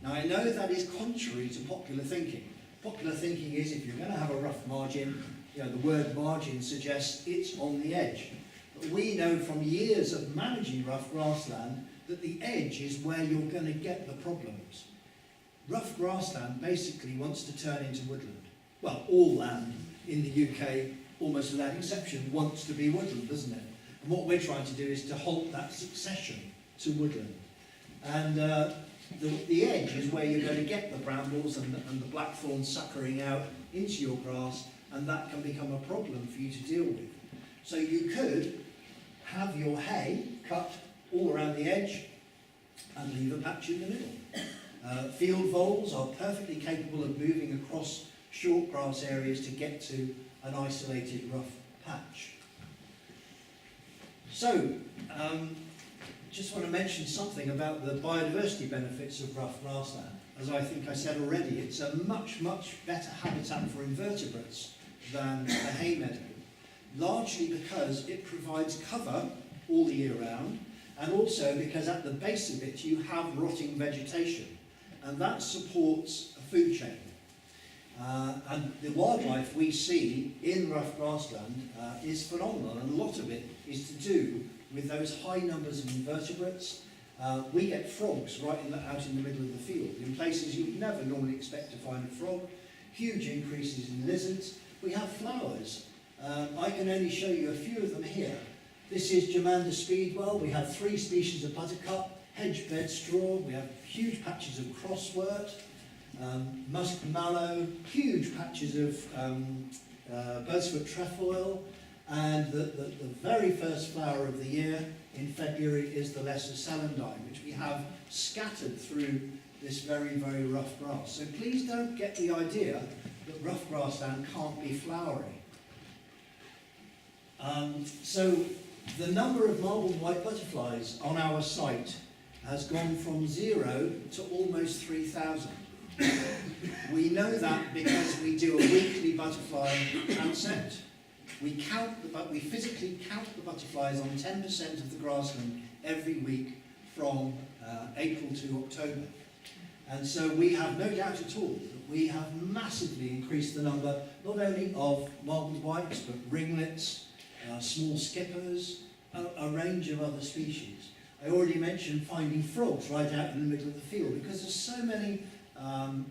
Now I know that is contrary to popular thinking. Popular thinking is if you're going to have a rough margin, the word margin suggests it's on the edge. But we know from years of managing rough grassland that the edge is where you're going to get the problems. Rough grassland basically wants to turn into woodland. Well, all land in the UK, almost without exception, wants to be woodland, doesn't it? And what we're trying to do is to halt that succession to woodland. And the edge is where you're going to get the brambles and the blackthorn suckering out into your grass, and that can become a problem for you to deal with. So you could have your hay cut all around the edge and leave a patch in the middle. Field voles are perfectly capable of moving across short grass areas to get to an isolated rough patch. So, just want to mention something about the biodiversity benefits of rough grassland. As I think I said already, it's a much, much better habitat for invertebrates than the hay meadow, largely because it provides cover all the year round, and also because at the base of it you have rotting vegetation, and that supports a food chain. And the wildlife we see in rough grassland is phenomenal, and a lot of it is to do with those high numbers of invertebrates. We get frogs out in the middle of the field, in places you'd never normally expect to find a frog. Huge increases in lizards. We have flowers. I can only show you a few of them here. This is Germander speedwell. We have 3 species of buttercup, hedge bed straw. We have huge patches of crosswort, musk mallow, huge patches of bird's foot trefoil, And the very first flower of the year in February is the lesser celandine, which we have scattered through this very, very rough grass. So please don't get the idea that rough grassland can't be flowery. So the number of marbled white butterflies on our site has gone from 0 to almost 3,000. We know that because we do a weekly butterfly transect. We physically count the butterflies on 10% of the grassland every week from April to October. And so we have no doubt at all that we have massively increased the number not only of marbled whites, but ringlets, small skippers, a range of other species. I already mentioned finding frogs right out in the middle of the field because there's so many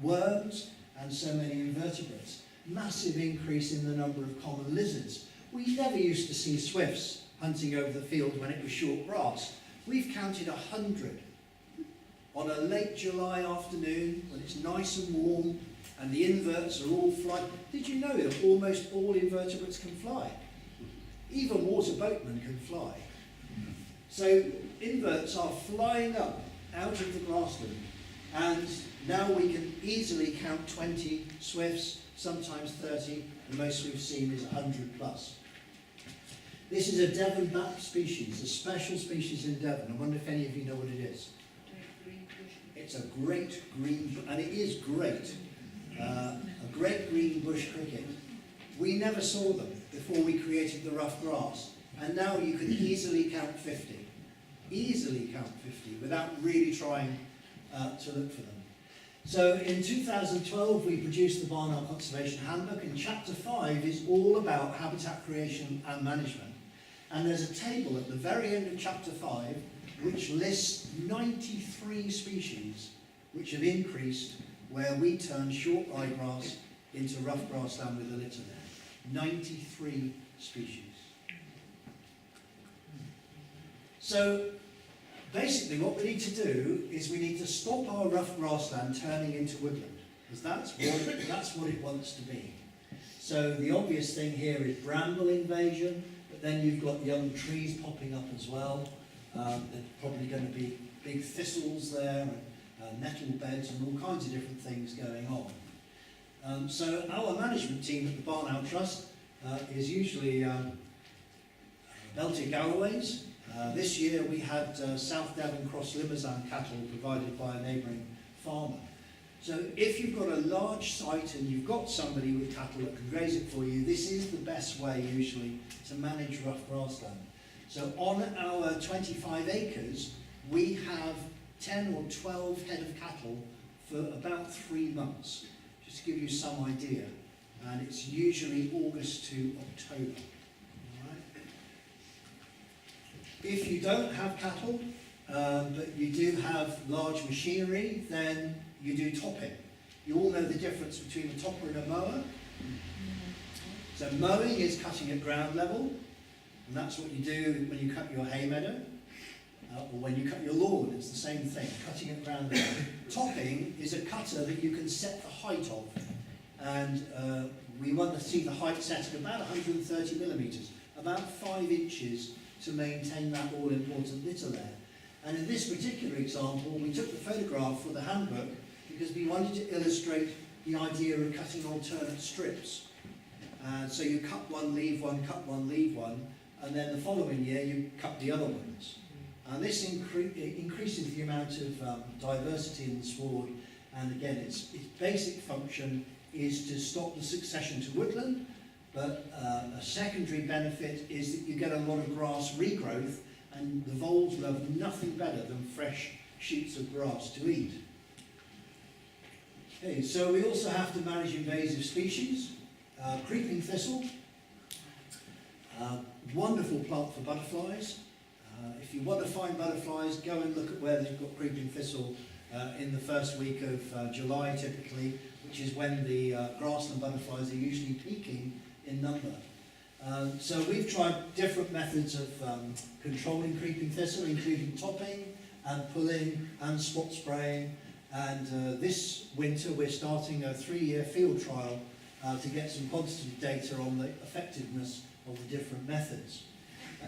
worms and so many invertebrates. Massive increase in the number of common lizards. We never used to see swifts hunting over the field when it was short grass. We've counted 100 on a late July afternoon when it's nice and warm and the inverts are all flying. Did you know that almost all invertebrates can fly? Even water boatmen can fly. So inverts are flying up out of the grassland, and now we can easily count 20 swifts, sometimes 30, the most we've seen is 100 plus. This is a Devon bat species, a special species in Devon. I wonder if any of you know what it is. It's a great green, and it is great, a great green bush cricket. We never saw them before we created the rough grass, and now you can easily count 50. Easily count 50 without really trying to look for them. So in 2012 we produced the Barn Owl Conservation Handbook, and chapter 5 is all about habitat creation and management. And there's a table at the very end of chapter 5 which lists 93 species which have increased where we turn short ryegrass into rough grassland with a litter there. 93 species. So basically what we need to do is we need to stop our rough grassland turning into woodland, because that's what it wants to be. So the obvious thing here is bramble invasion, but then you've got young trees popping up as well. There's probably going to be big thistles there, and nettle beds and all kinds of different things going on. So our management team at the Barn Owl Trust is usually Belted Galloways. This year we had South Devon Cross Limousin cattle provided by a neighbouring farmer. So if you've got a large site and you've got somebody with cattle that can graze it for you, this is the best way usually to manage rough grassland. So on our 25 acres, we have 10 or 12 head of cattle for about 3 months, just to give you some idea. And it's usually August to October. If you don't have cattle, but you do have large machinery, then you do topping. You all know the difference between a topper and a mower. So mowing is cutting at ground level, and that's what you do when you cut your hay meadow, or when you cut your lawn, it's the same thing, cutting at ground level. Topping is a cutter that you can set the height of, and we want to see the height set at about 130 millimetres, about 5 inches, to maintain that all-important litter there. And in this particular example, we took the photograph for the handbook because we wanted to illustrate the idea of cutting alternate strips. So you cut one, leave one, cut one, leave one, and then the following year you cut the other ones. And this increases the amount of diversity in the sward, and again, its basic function is to stop the succession to woodland. But a secondary benefit is that you get a lot of grass regrowth, and the voles love nothing better than fresh shoots of grass to eat. Okay, so we also have to manage invasive species. Creeping thistle, wonderful plant for butterflies. If you want to find butterflies, go and look at where they've got creeping thistle in the first week of July typically, which is when the grassland butterflies are usually peaking in number. So we've tried different methods of controlling creeping thistle, including topping and pulling and spot spraying. And this winter we're starting a 3-year field trial to get some quantitative data on the effectiveness of the different methods.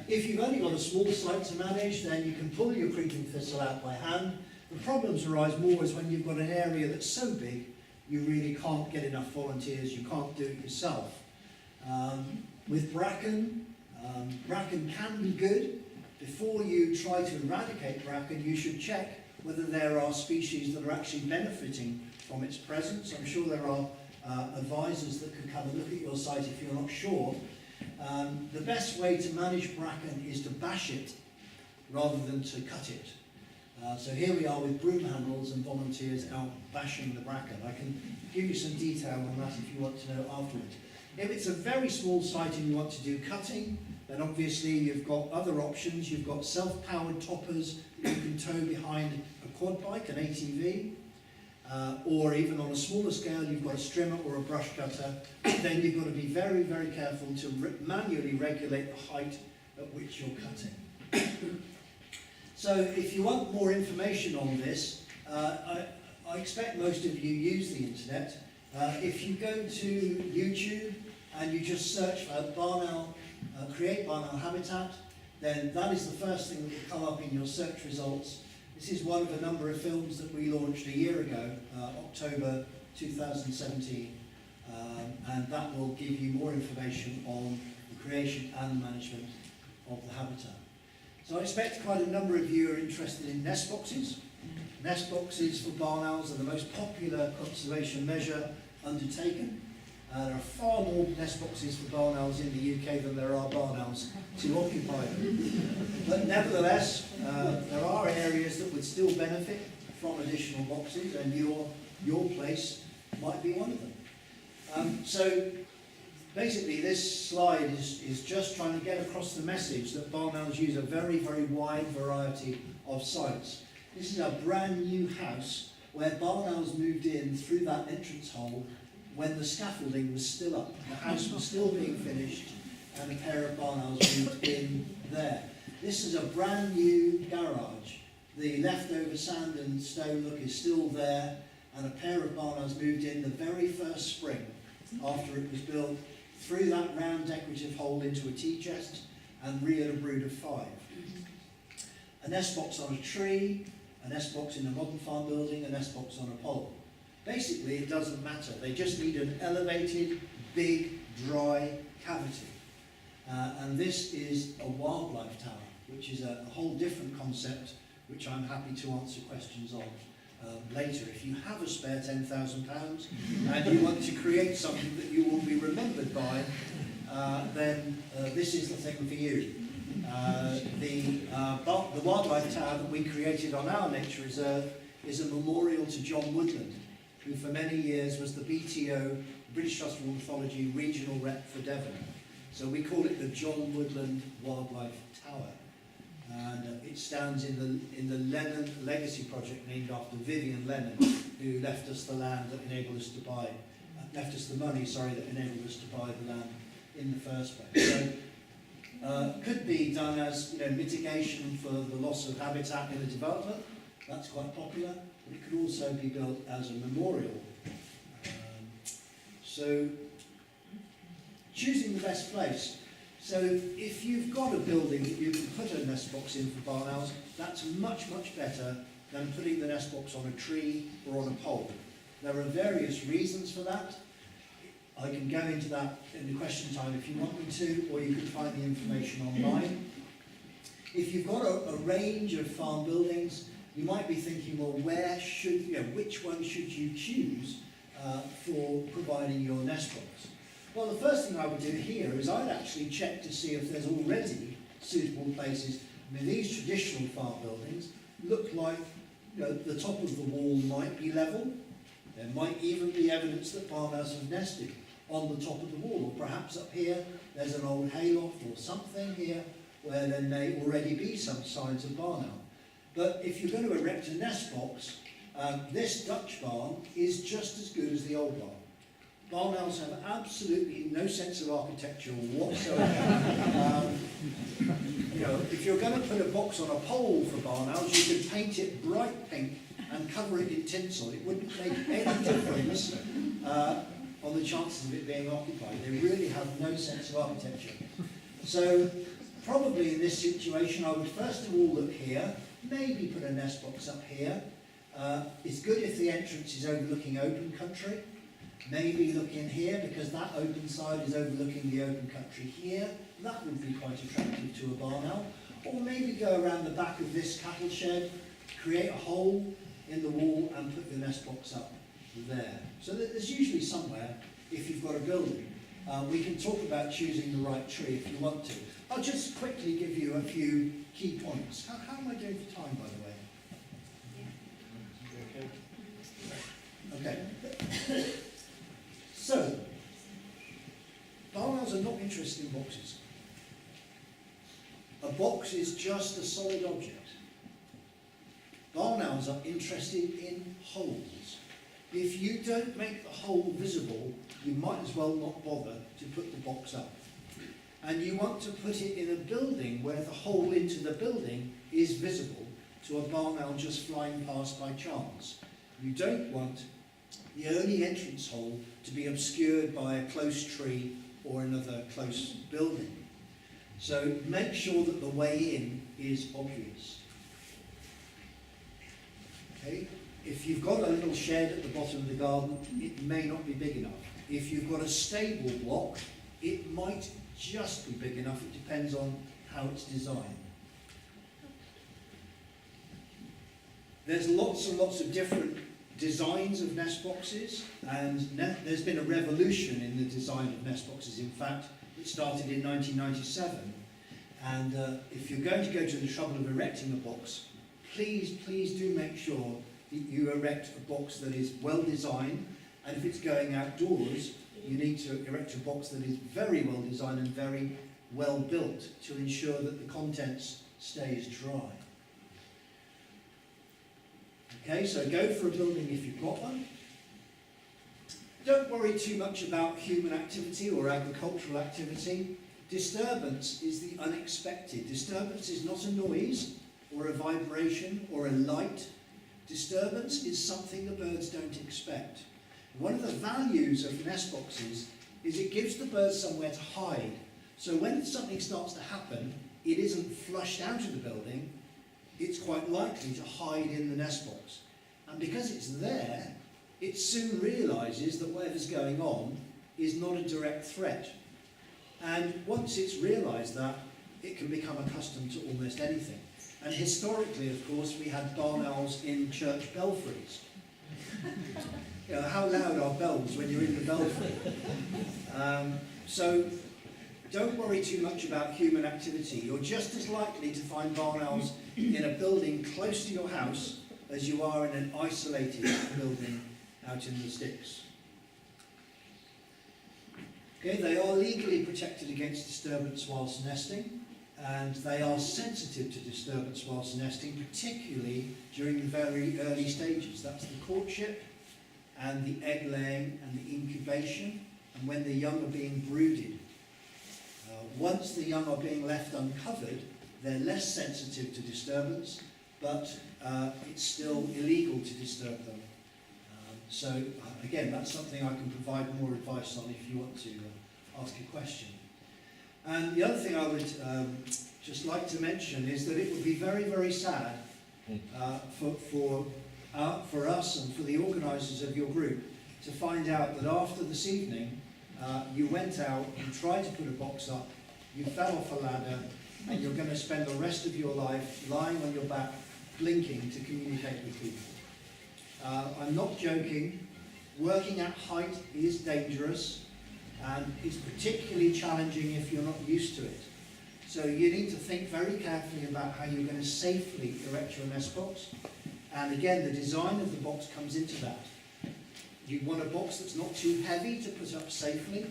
If you've only got a small site to manage, then you can pull your creeping thistle out by hand. The problems arise more is when you've got an area that's so big, you really can't get enough volunteers, you can't do it yourself. With bracken, bracken can be good. Before you try to eradicate bracken, you should check whether there are species that are actually benefiting from its presence. I'm sure there are advisors that can come and look at your site if you're not sure. The best way to manage bracken is to bash it rather than to cut it. So here we are with broom handles and volunteers out bashing the bracken. I can give you some detail on that if you want to know afterwards. If it's a very small site and you want to do cutting, then obviously you've got other options. You've got self-powered toppers that you can tow behind a quad bike, an ATV, or even on a smaller scale, you've got a strimmer or a brush cutter. Then you've got to be very, very careful to manually regulate the height at which you're cutting. So if you want more information on this, I expect most of you use the internet. If you go to YouTube and you just search for barn owl, create barn owl habitat, then that is the first thing that will come up in your search results. This is one of a number of films that we launched a year ago, October 2017, and that will give you more information on the creation and management of the habitat. So I expect quite a number of you are interested in nest boxes. Nest boxes for barn owls are the most popular conservation measure undertaken. There are far more nest boxes for barn owls in the UK than there are barn owls to occupy them. But nevertheless, there are areas that would still benefit from additional boxes, and your place might be one of them. So basically this slide is just trying to get across the message that barn owls use a very, very wide variety of sites. This is a brand new house where barn owls moved in through that entrance hole when the scaffolding was still up. The house was still being finished and a pair of barn owls moved in there. This is a brand new garage. The leftover sand and stone look is still there, and a pair of barn owls moved in the very first spring after it was built through that round decorative hole into a tea chest and reared a brood of 5. A nest box on a tree, a nest box in a modern farm building, a nest box on a pole. Basically, it doesn't matter. They just need an elevated, big, dry cavity. And this is a wildlife tower, which is a whole different concept, which I'm happy to answer questions on later. If you have a spare £10,000 and you want to create something that you will be remembered by, then this is the thing for you. The wildlife tower that we created on our nature reserve is a memorial to John Woodland, who for many years was the BTO, British Trust for Ornithology, regional rep for Devon. So we call it the John Woodland Wildlife Tower. And it stands in the Lennon Legacy Project, named after Vivian Lennon, who left us the land that enabled us to buy, left us the money, sorry, that enabled us to buy the land in the first place. So could be done as mitigation for the loss of habitat in a development. That's quite popular. But it could also be built as a memorial. So choosing the best place. So if you've got a building that you can put a nest box in for barn owls, that's much, much better than putting the nest box on a tree or on a pole. There are various reasons for that. I can go into that in the question time if you want me to, or you can find the information online. If you've got a range of farm buildings, you might be thinking, well, which one should you choose for providing your nest box? Well, the first thing I would do here is I'd actually check to see if there's already suitable places. I mean, these traditional farm buildings look like the top of the wall might be level. There might even be evidence that barn owls have nested on the top of the wall, or perhaps up here there's an old hayloft or something here where there may already be some signs of barn owl. But if you're going to erect a nest box, this Dutch barn is just as good as the old barn. Barn owls have absolutely no sense of architecture whatsoever. If you're going to put a box on a pole for barn owls, you could paint it bright pink and cover it in tinsel. It wouldn't make any difference on the chances of it being occupied. They really have no sense of architecture. So probably in this situation, I would first of all look here, maybe put a nest box up here. It's good if the entrance is overlooking open country. Maybe look in here because that open side is overlooking the open country here. That would be quite attractive to a barn owl. Or maybe go around the back of this cattle shed, create a hole in the wall and put the nest box up there. So there's usually somewhere if you've got a building. We can talk about choosing the right tree if you want to. I'll just quickly give you a few key points. How am I doing for time, by the way? Okay. So, barn owls are not interested in boxes. A box is just a solid object. Barn owls are interested in holes. If you don't make the hole visible, you might as well not bother to put the box up. And you want to put it in a building where the hole into the building is visible to a barn owl just flying past by chance. You don't want the only entrance hole to be obscured by a close tree or another close building. So make sure that the way in is obvious. Okay? If you've got a little shed at the bottom of the garden, it may not be big enough. If you've got a stable block, it might just be big enough. It depends on how it's designed. There's lots and lots of different designs of nest boxes, and there's been a revolution in the design of nest boxes. In fact, it started in 1997, and if you're going to go to the trouble of erecting a box, please do make sure that you erect a box that is well designed, and if it's going outdoors, you need to erect a box that is very well designed and very well built to ensure that the contents stays dry. Okay, so go for a building if you've got one. Don't worry too much about human activity or agricultural activity. Disturbance is the unexpected. Disturbance is not a noise or a vibration or a light. Disturbance is something the birds don't expect. One of the values of nest boxes is it gives the birds somewhere to hide. So when something starts to happen, it isn't flushed out of the building, it's quite likely to hide in the nest box. And because it's there, it soon realises that whatever's going on is not a direct threat. And once it's realised that, it can become accustomed to almost anything. And historically, of course, we had barn owls in church belfries. You know, how loud are bells when you're in the belfry? So don't worry too much about human activity. You're just as likely to find barn owls in a building close to your house as you are in an isolated building out in the sticks. Okay, they are legally protected against disturbance whilst nesting, and they are sensitive to disturbance whilst nesting, particularly during the very early stages. That's the courtship and the egg laying and the incubation, and when the young are being brooded. Once the young are being left uncovered, they're less sensitive to disturbance, but it's still illegal to disturb them. So again, that's something I can provide more advice on if you want to ask a question. And the other thing I would just like to mention is that it would be very, very sad for us and for the organisers of your group to find out that after this evening you went out and tried to put a box up, you fell off a ladder, and you're going to spend the rest of your life lying on your back blinking to communicate with people. I'm not joking. Working at height is dangerous, and it's particularly challenging if you're not used to it. So you need to think very carefully about how you're going to safely erect your nest box. And again, the design of the box comes into that. You want a box that's not too heavy to put up safely.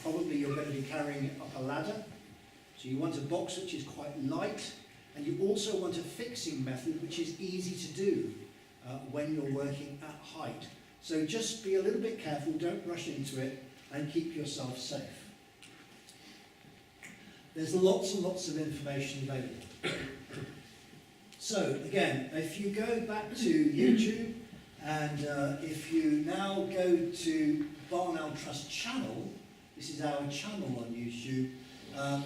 Probably you're going to be carrying it up a ladder. So you want a box which is quite light, and you also want a fixing method which is easy to do when you're working at height. So just be a little bit careful, don't rush into it, and keep yourself safe. There's lots and lots of information available. So again, if you go back to YouTube, and if you now go to Barn Owl Trust channel, this is our channel on YouTube,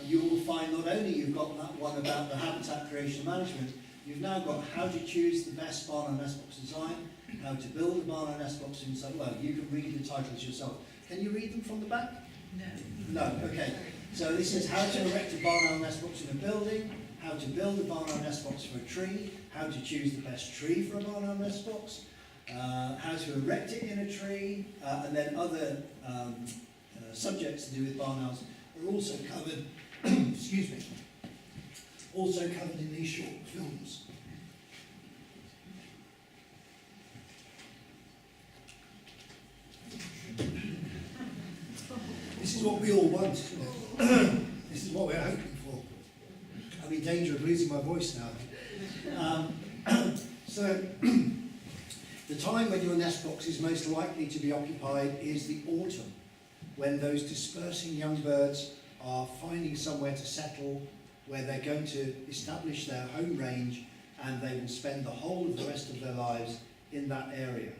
you will find not only you've got that one about the habitat creation management, you've now got how to choose the best barn owl nest box design, how to build a barn owl nest box inside. Well, you can read the titles yourself. Can you read them from the back? No. No, okay. So this is how to erect a barn owl nest box in a building, how to build a barn owl nest box for a tree, how to choose the best tree for a barn owl nest box, how to erect it in a tree, and then other subjects to do with barn owls are also covered, excuse me, also covered in these short films. This is what we all want, isn't it? This is what we're hoping for. I'm in danger of losing my voice now. So, the time when your nest box is most likely to be occupied is the autumn, when those dispersing young birds are finding somewhere to settle, where they're going to establish their home range, and they will spend the whole of the rest of their lives in that area.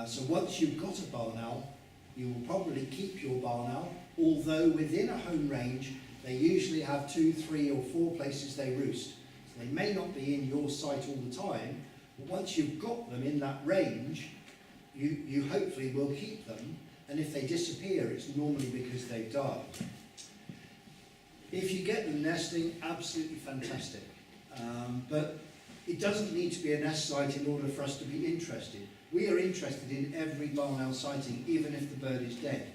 So once you've got a barn owl, you will probably keep your barn owl, although within a home range, they usually have 2, 3 or 4 places they roost. So they may not be in your site all the time, but once you've got them in that range, you hopefully will keep them, and if they disappear, it's normally because they've died. If you get them nesting, absolutely fantastic. But it doesn't need to be a nest site in order for us to be interested. We are interested in every barn owl sighting, even if the bird is dead.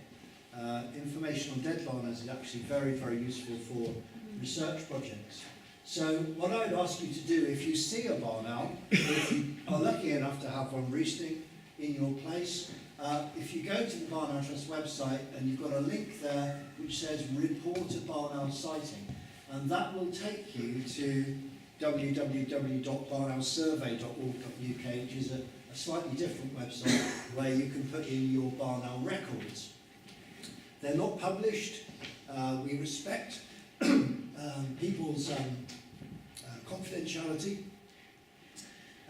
Information on dead barn owls is actually very, very useful for research projects. So what I would ask you to do, if you see a barn owl, if you are lucky enough to have one roosting in your place, if you go to the Barn Owl Trust website and you've got a link there which says report a barn owl sighting, and that will take you to www.barnowlsurvey.org.uk, which is a slightly different website where you can put in your barn owl records. They're not published. We respect people's confidentiality.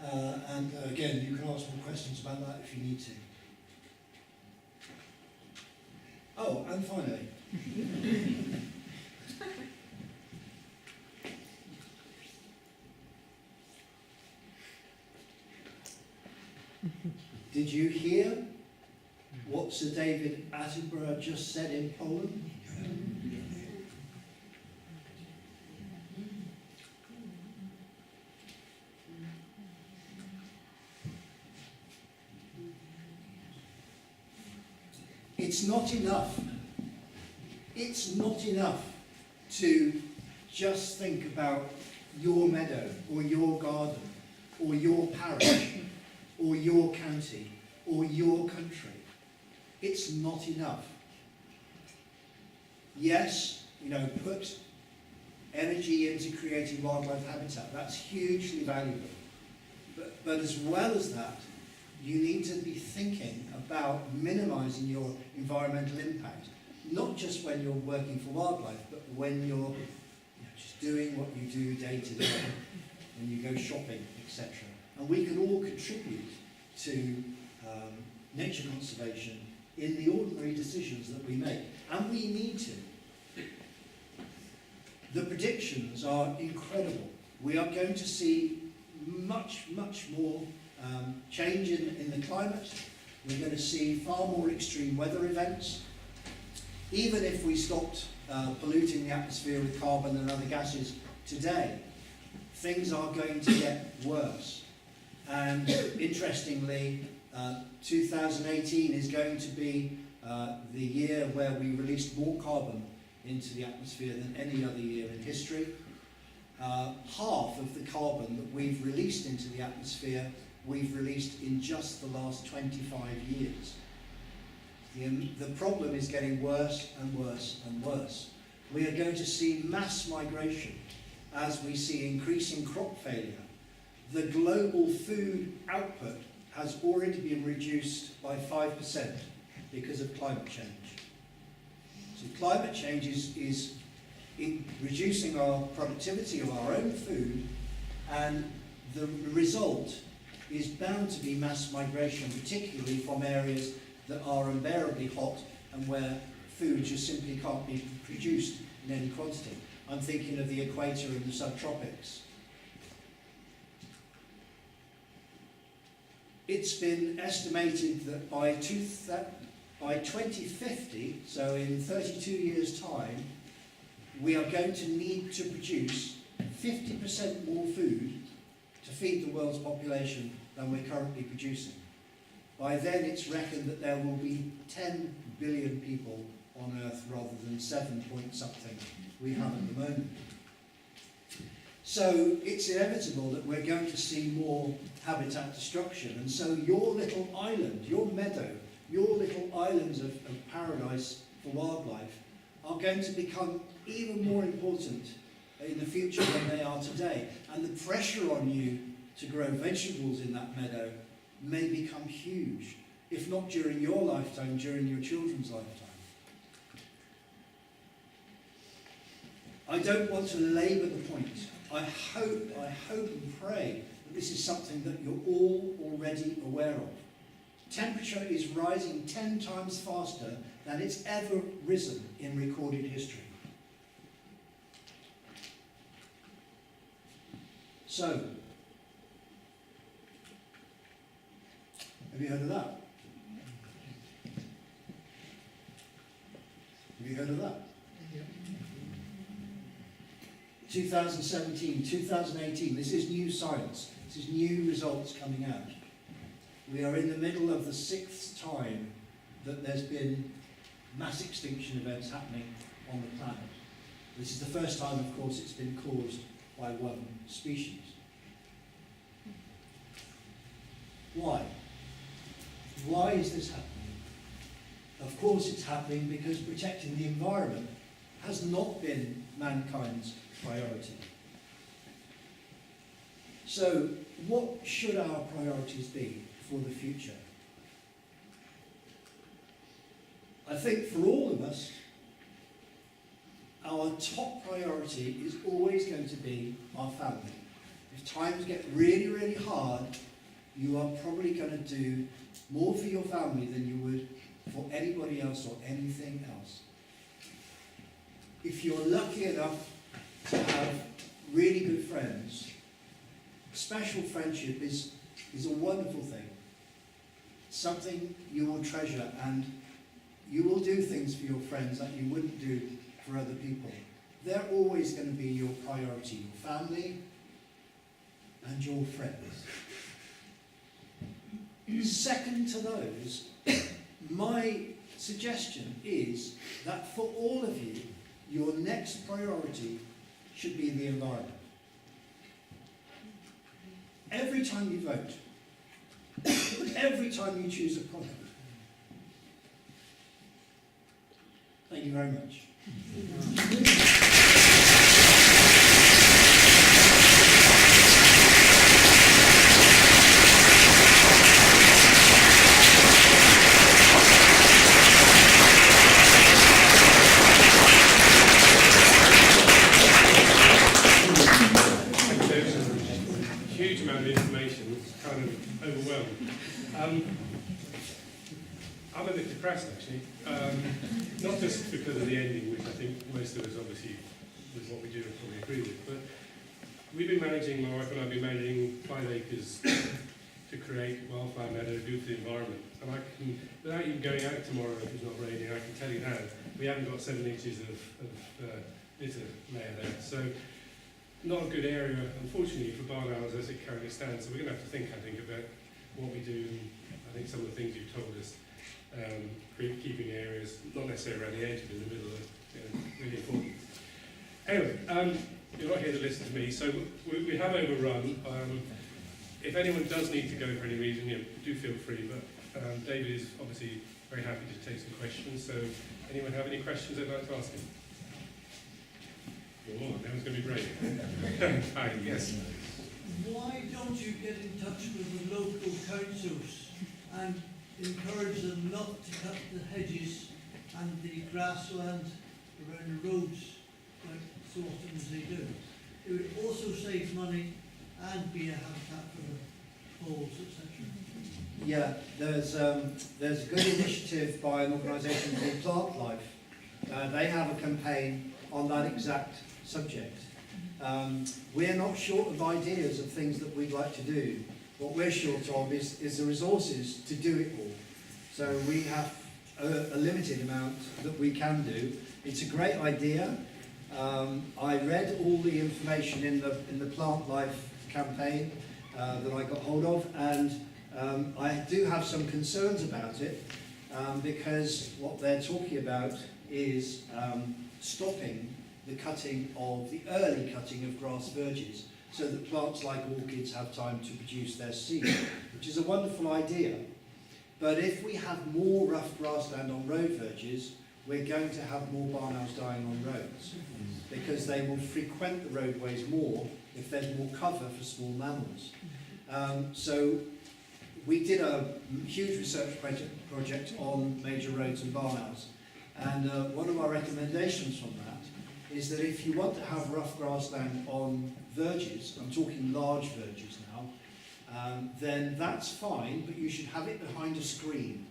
And again, you can ask more questions about that if you need to. Oh, and finally, did you hear what Sir David Attenborough just said in Poland? It's not enough. It's not enough to just think about your meadow or your garden or your parish or your county or your country. It's not enough. Yes, put energy into creating wildlife habitat. That's hugely valuable. But as well as that, you need to be thinking about minimising your environmental impact, not just when you're working for wildlife, but when you're just doing what you do day to day, when you go shopping, etc. And we can all contribute to nature conservation in the ordinary decisions that we make, and we need to. The predictions are incredible. We are going to see much, much more change in the climate. We're going to see far more extreme weather events. Even if we stopped polluting the atmosphere with carbon and other gases today, things are going to get worse. And interestingly, 2018 is going to be the year where we released more carbon into the atmosphere than any other year in history. Half of the carbon that we've released into the atmosphere, we've released in just the last 25 years. The problem is getting worse and worse and worse. We are going to see mass migration as we see increasing crop failure. The global food output has already been reduced by 5% because of climate change. So climate change is reducing our productivity of our own food, and the result is bound to be mass migration, particularly from areas that are unbearably hot and where food just simply can't be produced in any quantity. I'm thinking of the equator and the subtropics. It's been estimated that by 2050, so in 32 years' time, we are going to need to produce 50% more food to feed the world's population than we're currently producing. By then, it's reckoned that there will be 10 billion people on Earth rather than 7 point something we have at the moment. So it's inevitable that we're going to see more habitat destruction, and so your little island, your meadow, your little islands of paradise for wildlife are going to become even more important in the future than they are today. And the pressure on you to grow vegetables in that meadow may become huge, if not during your lifetime, during your children's lifetime. I don't want to labour the point. I hope and pray that this is something that you're all already aware of. Temperature is rising 10 times faster than it's ever risen in recorded history. So, have you heard of that? Have you heard of that? 2017, 2018, this is new science. This is new results coming out. We are in the middle of the 6th time that there's been mass extinction events happening on the planet. This is the first time, of course, it's been caused by one species. Why? Why is this happening? Of course it's happening because protecting the environment has not been mankind's priority. So, what should our priorities be for the future? I think for all of us, our top priority is always going to be our family. If times get really, really hard, you are probably going to do more for your family than you would for anybody else or anything else. If you're lucky enough to have really good friends, special friendship is a wonderful thing. Something you will treasure, and you will do things for your friends that you wouldn't do for other people. They're always going to be your priority, your family and your friends. Second to those, my suggestion is that for all of you, your next priority should be the environment. Every time you vote, every time you choose a product. Thank you very much. Huge amount of information, it's kind of overwhelmed. I'm a bit depressed actually, not just because of the ending, which I think most of us obviously, with what we do, probably agree with, but we've been managing, my wife and I have been managing 5 acres to create wildflower meadow, good for the environment. And I can, without even going out tomorrow if it's not raining, I can tell you now, we haven't got 7 inches of litter layer there. So, not a good area, unfortunately, for barn owls as it currently stands. So we're going to have to think, I think, about what we do. I think some of the things you've told us, keeping areas, not necessarily around the edge, but in the middle, are really important. Anyway, you're not here to listen to me, so we have overrun. If anyone does need to go for any reason, do feel free. But David is obviously very happy to take some questions. So, anyone have any questions they'd like to ask him? Oh, that was going to be great. Hi, yes. Why don't you get in touch with the local councils and encourage them not to cut the hedges and the grassland around the roads like so often as they do? It would also save money and be a habitat for the poles, etc. Yeah, there's a good initiative by an organisation called Plant Life. They have a campaign on that exact subject. We're not short of ideas of things that we'd like to do. What we're short of is the resources to do it all. So we have a limited amount that we can do. It's a great idea. I read all the information in the Plant Life campaign that I got hold of, and I do have some concerns about it because what they're talking about is stopping the cutting of the early cutting of grass verges so that plants like orchids have time to produce their seed, which is a wonderful idea. But if we have more rough grassland on road verges, we're going to have more barn owls dying on roads because they will frequent the roadways more if there's more cover for small mammals. So we did a huge research project on major roads and barn owls, and one of our recommendations from that is that if you want to have rough grassland on verges, I'm talking large verges now, then that's fine, but you should have it behind a screen.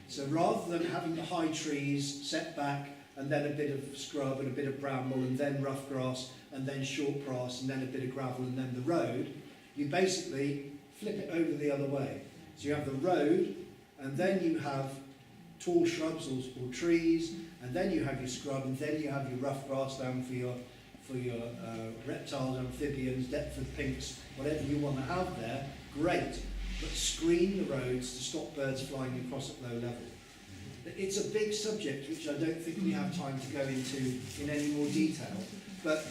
So rather than having the high trees set back and then a bit of scrub and a bit of bramble and then rough grass and then short grass and then a bit of gravel and then the road, you basically flip it over the other way. So you have the road and then you have tall shrubs or trees, and then you have your scrub, and then you have your rough grassland for your reptiles, amphibians, Deptford pinks, whatever you want to have there, great. But screen the roads to stop birds flying across at low level. It's a big subject which I don't think we have time to go into in any more detail. But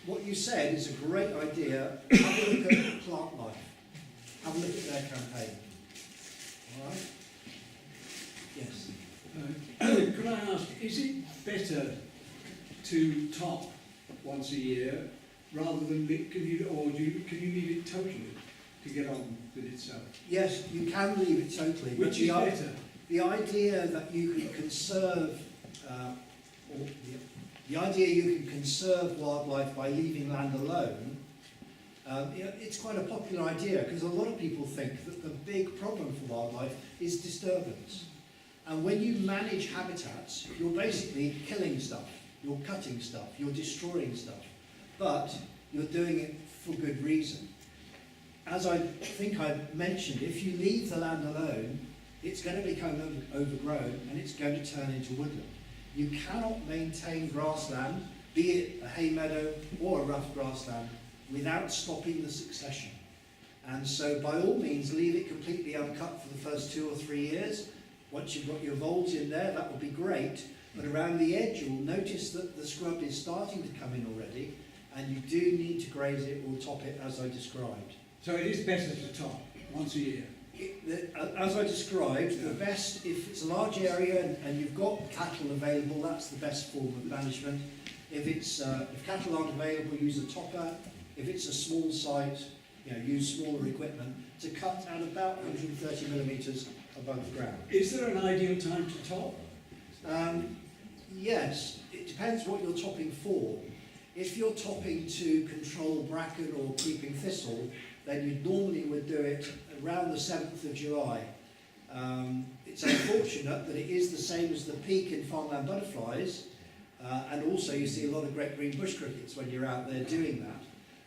what you said is a great idea. Have a look at Plant Life. Have a look at their campaign. All right? Yes. Could I ask, is it better to top once a year rather than can you leave it totally to get on with itself? Yes, you can leave it totally. Which is better? The idea that you can conserve, the idea you can conserve wildlife by leaving land alone, it's quite a popular idea because a lot of people think that the big problem for wildlife is disturbance. And when you manage habitats, you're basically killing stuff, you're cutting stuff, you're destroying stuff, but you're doing it for good reason. As I think I mentioned, if you leave the land alone, it's going to become overgrown and it's going to turn into woodland. You cannot maintain grassland, be it a hay meadow or a rough grassland, without stopping the succession. And so by all means, leave it completely uncut for the first 2 or 3 years. Once you've got your voles in there, that will be great. But around the edge, you'll notice that the scrub is starting to come in already, and you do need to graze it or top it as I described. So it is better to top once a year? As I described, the best, if it's a large area and you've got cattle available, that's the best form of management. If cattle aren't available, use a topper. If it's a small site, use smaller equipment to cut at about 130 millimetres above the ground. Is there an ideal time to top? Yes, it depends what you're topping for. If you're topping to control bracken or creeping thistle, then you normally would do it around the 7th of July. It's unfortunate that it is the same as the peak in farmland butterflies, and also you see a lot of great green bush crickets when you're out there doing that.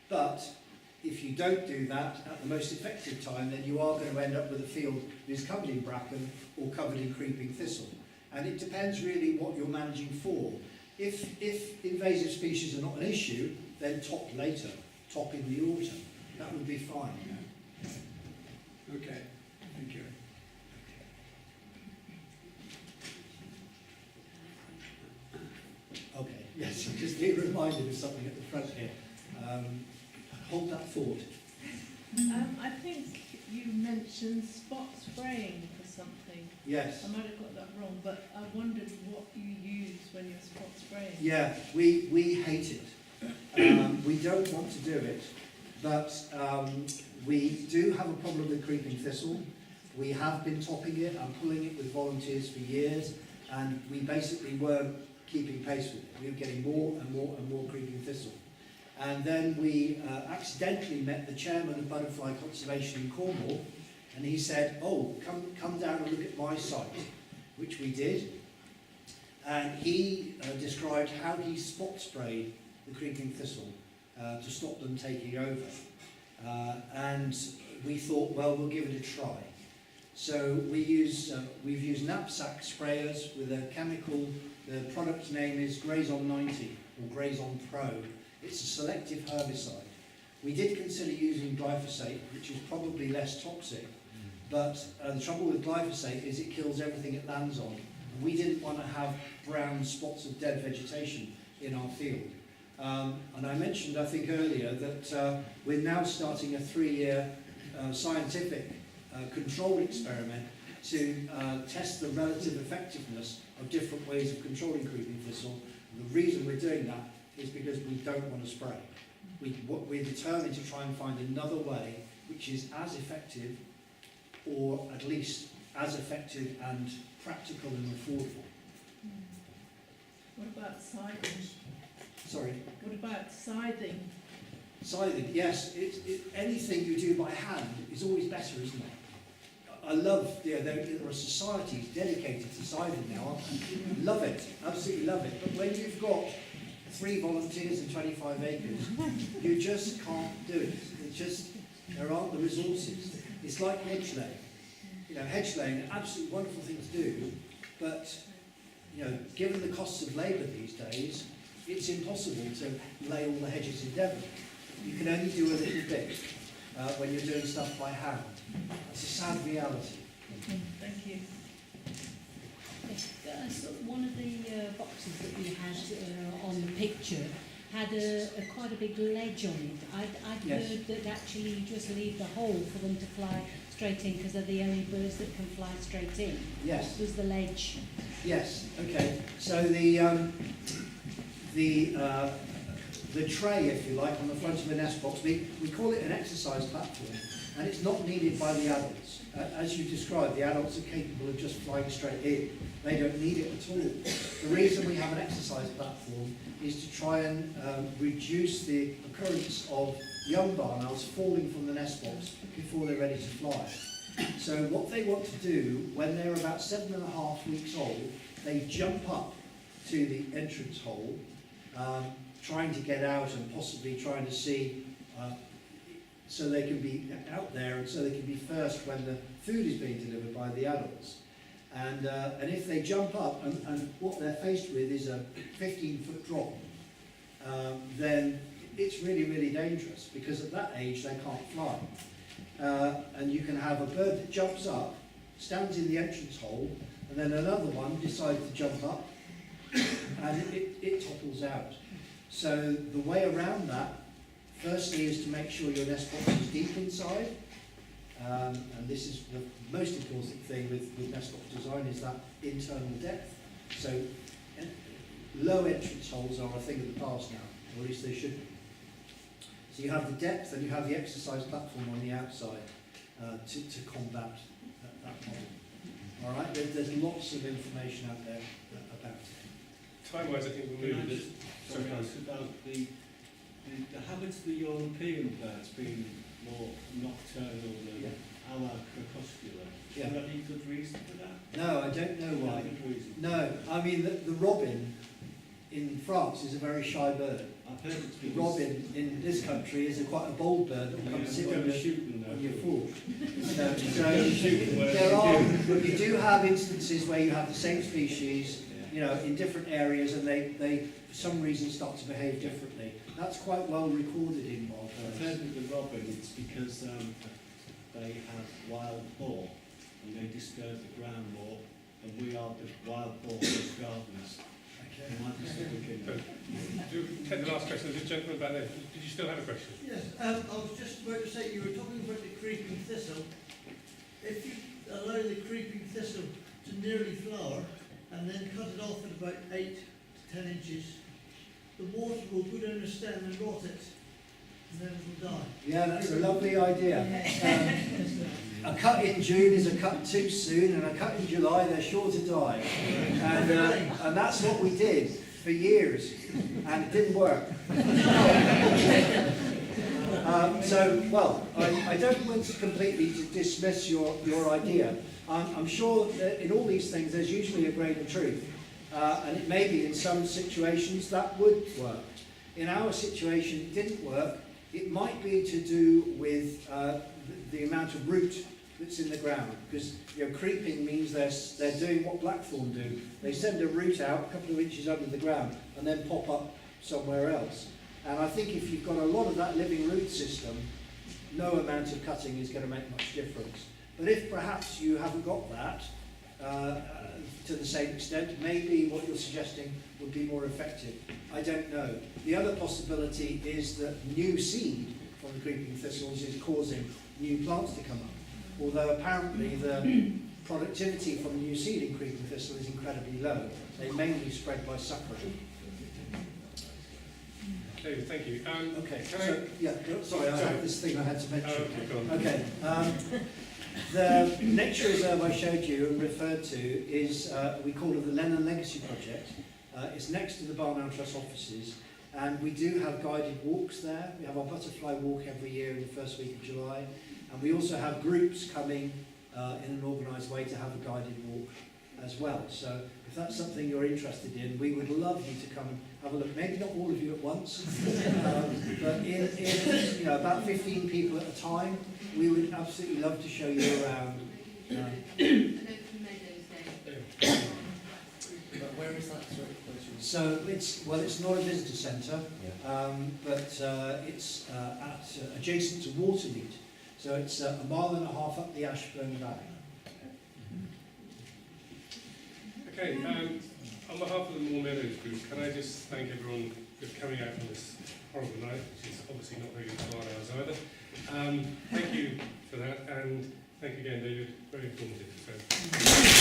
But if you don't do that at the most effective time, then you are going to end up with a field that is covered in bracken or covered in creeping thistle. And it depends really what you're managing for. If invasive species are not an issue, then top later, top in the autumn. That would be fine. Okay, thank you. Okay, yes, just be reminded of something at the front here. Hold that thought. I think you mentioned spot spraying for something. Yes. I might have got that wrong, but I wondered what you use when you're spot spraying. Yeah, we hate it. We don't want to do it, but we do have a problem with creeping thistle. We have been topping it and pulling it with volunteers for years, and we basically weren't keeping pace with it. We were getting more and more and more creeping thistle. And then we accidentally met the chairman of Butterfly Conservation in Cornwall, and he said, oh, come down and look at my site, which we did. And he described how he spot sprayed the creeping thistle to stop them taking over. And we thought, well, we'll give it a try. So we've used knapsack sprayers with a chemical. The product name is Grazon 90 or Grazon Pro. It's a selective herbicide. We did consider using glyphosate, which is probably less toxic, but the trouble with glyphosate is it kills everything it lands on. And we didn't want to have brown spots of dead vegetation in our field. And I mentioned, I think earlier, that we're now starting a 3-year scientific control experiment to test the relative effectiveness of different ways of controlling creeping thistle. And the reason we're doing that is because we don't want to spray. We're determined to try and find another way which is as effective, or at least as effective and practical and affordable. What about scything? Sorry? What about scything? Scything, yes. Anything you do by hand is always better, isn't it? I love, there are societies dedicated to scything now. I love it, absolutely love it. But when you've got 3 volunteers and 25 acres, you just can't do it. There aren't the resources. It's like hedge laying. Hedge laying, an absolutely wonderful thing to do, but given the costs of labour these days, it's impossible to lay all the hedges in Devon. You can only do a little bit when you're doing stuff by hand. That's a sad reality. Thank you. So one of the boxes that we had on the picture had quite a big ledge on it. I'd Yes. heard that actually you just leave the hole for them to fly straight in because they're the only birds that can fly straight in. Yes. Was the ledge? Yes. Okay. So the tray, if you like, on the front of the nest box, we call it an exercise platform, and it's not needed by the adults. As you described, the adults are capable of just flying straight in. They don't need it at all. The reason we have an exercise platform is to try and reduce the occurrence of young barn owls falling from the nest box before they're ready to fly. So what they want to do, when they're about 7.5 weeks old, they jump up to the entrance hole, trying to get out and possibly trying to see so they can be out there and so they can be first when the food is being delivered by the adults. And if they jump up and what they're faced with is a 15-foot drop, then it's really, really dangerous because at that age they can't fly. And you can have a bird that jumps up, stands in the entrance hole, and then another one decides to jump up and it topples out. So the way around that, firstly, is to make sure your nest box is deep inside. And this is the most important thing with nest box design, is that internal depth. So low entrance holes are a thing of the past now, or at least they should be. So you have the depth and you have the exercise platform on the outside to combat that model. All right, there's lots of information out there about it. Time-wise, I think we'll move this. Sorry, ask about the habits of the European birds being more nocturnal than our crepuscular. Yeah. Is there any good reason for that? No, I don't know why. No good reason. No, I mean the robin in France is a very shy bird. I've heard it's The because robin in this country is quite a bold bird that will come and sit on your foot. So you do have instances where you have the same species, in different areas, and they for some reason start to behave differently. That's quite well recorded in wild I've birds. heard with the robin it's because they have wild boar and they disturb the ground more, and we are the wild boar gardeners. Okay. There might be something in there. Do you take the last question? There's a gentleman back there. Did you still have a question? Yes, I was just about to say, you were talking about the creeping thistle. If you allow the creeping thistle to nearly flower and then cut it off at about 8 to 10 inches, the water will go down the stem and rot it, and then it will die. Yeah, that's a lovely idea. A cut in June is a cut too soon, and a cut in July, they're sure to die. And that's what we did. for years, and it didn't work. I don't want to completely dismiss your idea. I'm sure that in all these things there's usually a grain of truth, and it may be in some situations that would work. In our situation, it didn't work. It might be to do with the amount of root that's in the ground, because creeping means they're doing what blackthorn do. They send a root out a couple of inches under the ground and then pop up somewhere else. And I think if you've got a lot of that living root system, no amount of cutting is going to make much difference. But if perhaps you haven't got that to the same extent, maybe what you're suggesting would be more effective. I don't know. The other possibility is that new seed from the creeping thistles is causing new plants to come up. Although apparently the productivity from new seed in creeping thistle is incredibly low. They mainly spread by suckering. Okay, thank you. Okay, can so, yeah, sorry, I have this thing I had to mention. okay, go on. Okay, the nature reserve I showed you and referred to is, we call it the Lennon Legacy Project. It's next to the Barnard Trust offices, and we do have guided walks there. We have our butterfly walk every year in the first week of July, and we also have groups coming in an organised way to have a guided walk as well. So if that's something you're interested in, we would love you to come and have a look. Maybe not all of you at once, but in about 15 people at a time. We would absolutely love to show you around. An open Meadows day. But where is that sort of place? So it's not a visitor centre, but it's adjacent to Watermead. So it's a mile and a half up the Ashburton Valley. Okay, on behalf of the More Meadows group, can I just thank everyone for coming out on this horrible night, which is obviously not very good for our hours either. Thank you for that, and thank you again, David. Very informative. So.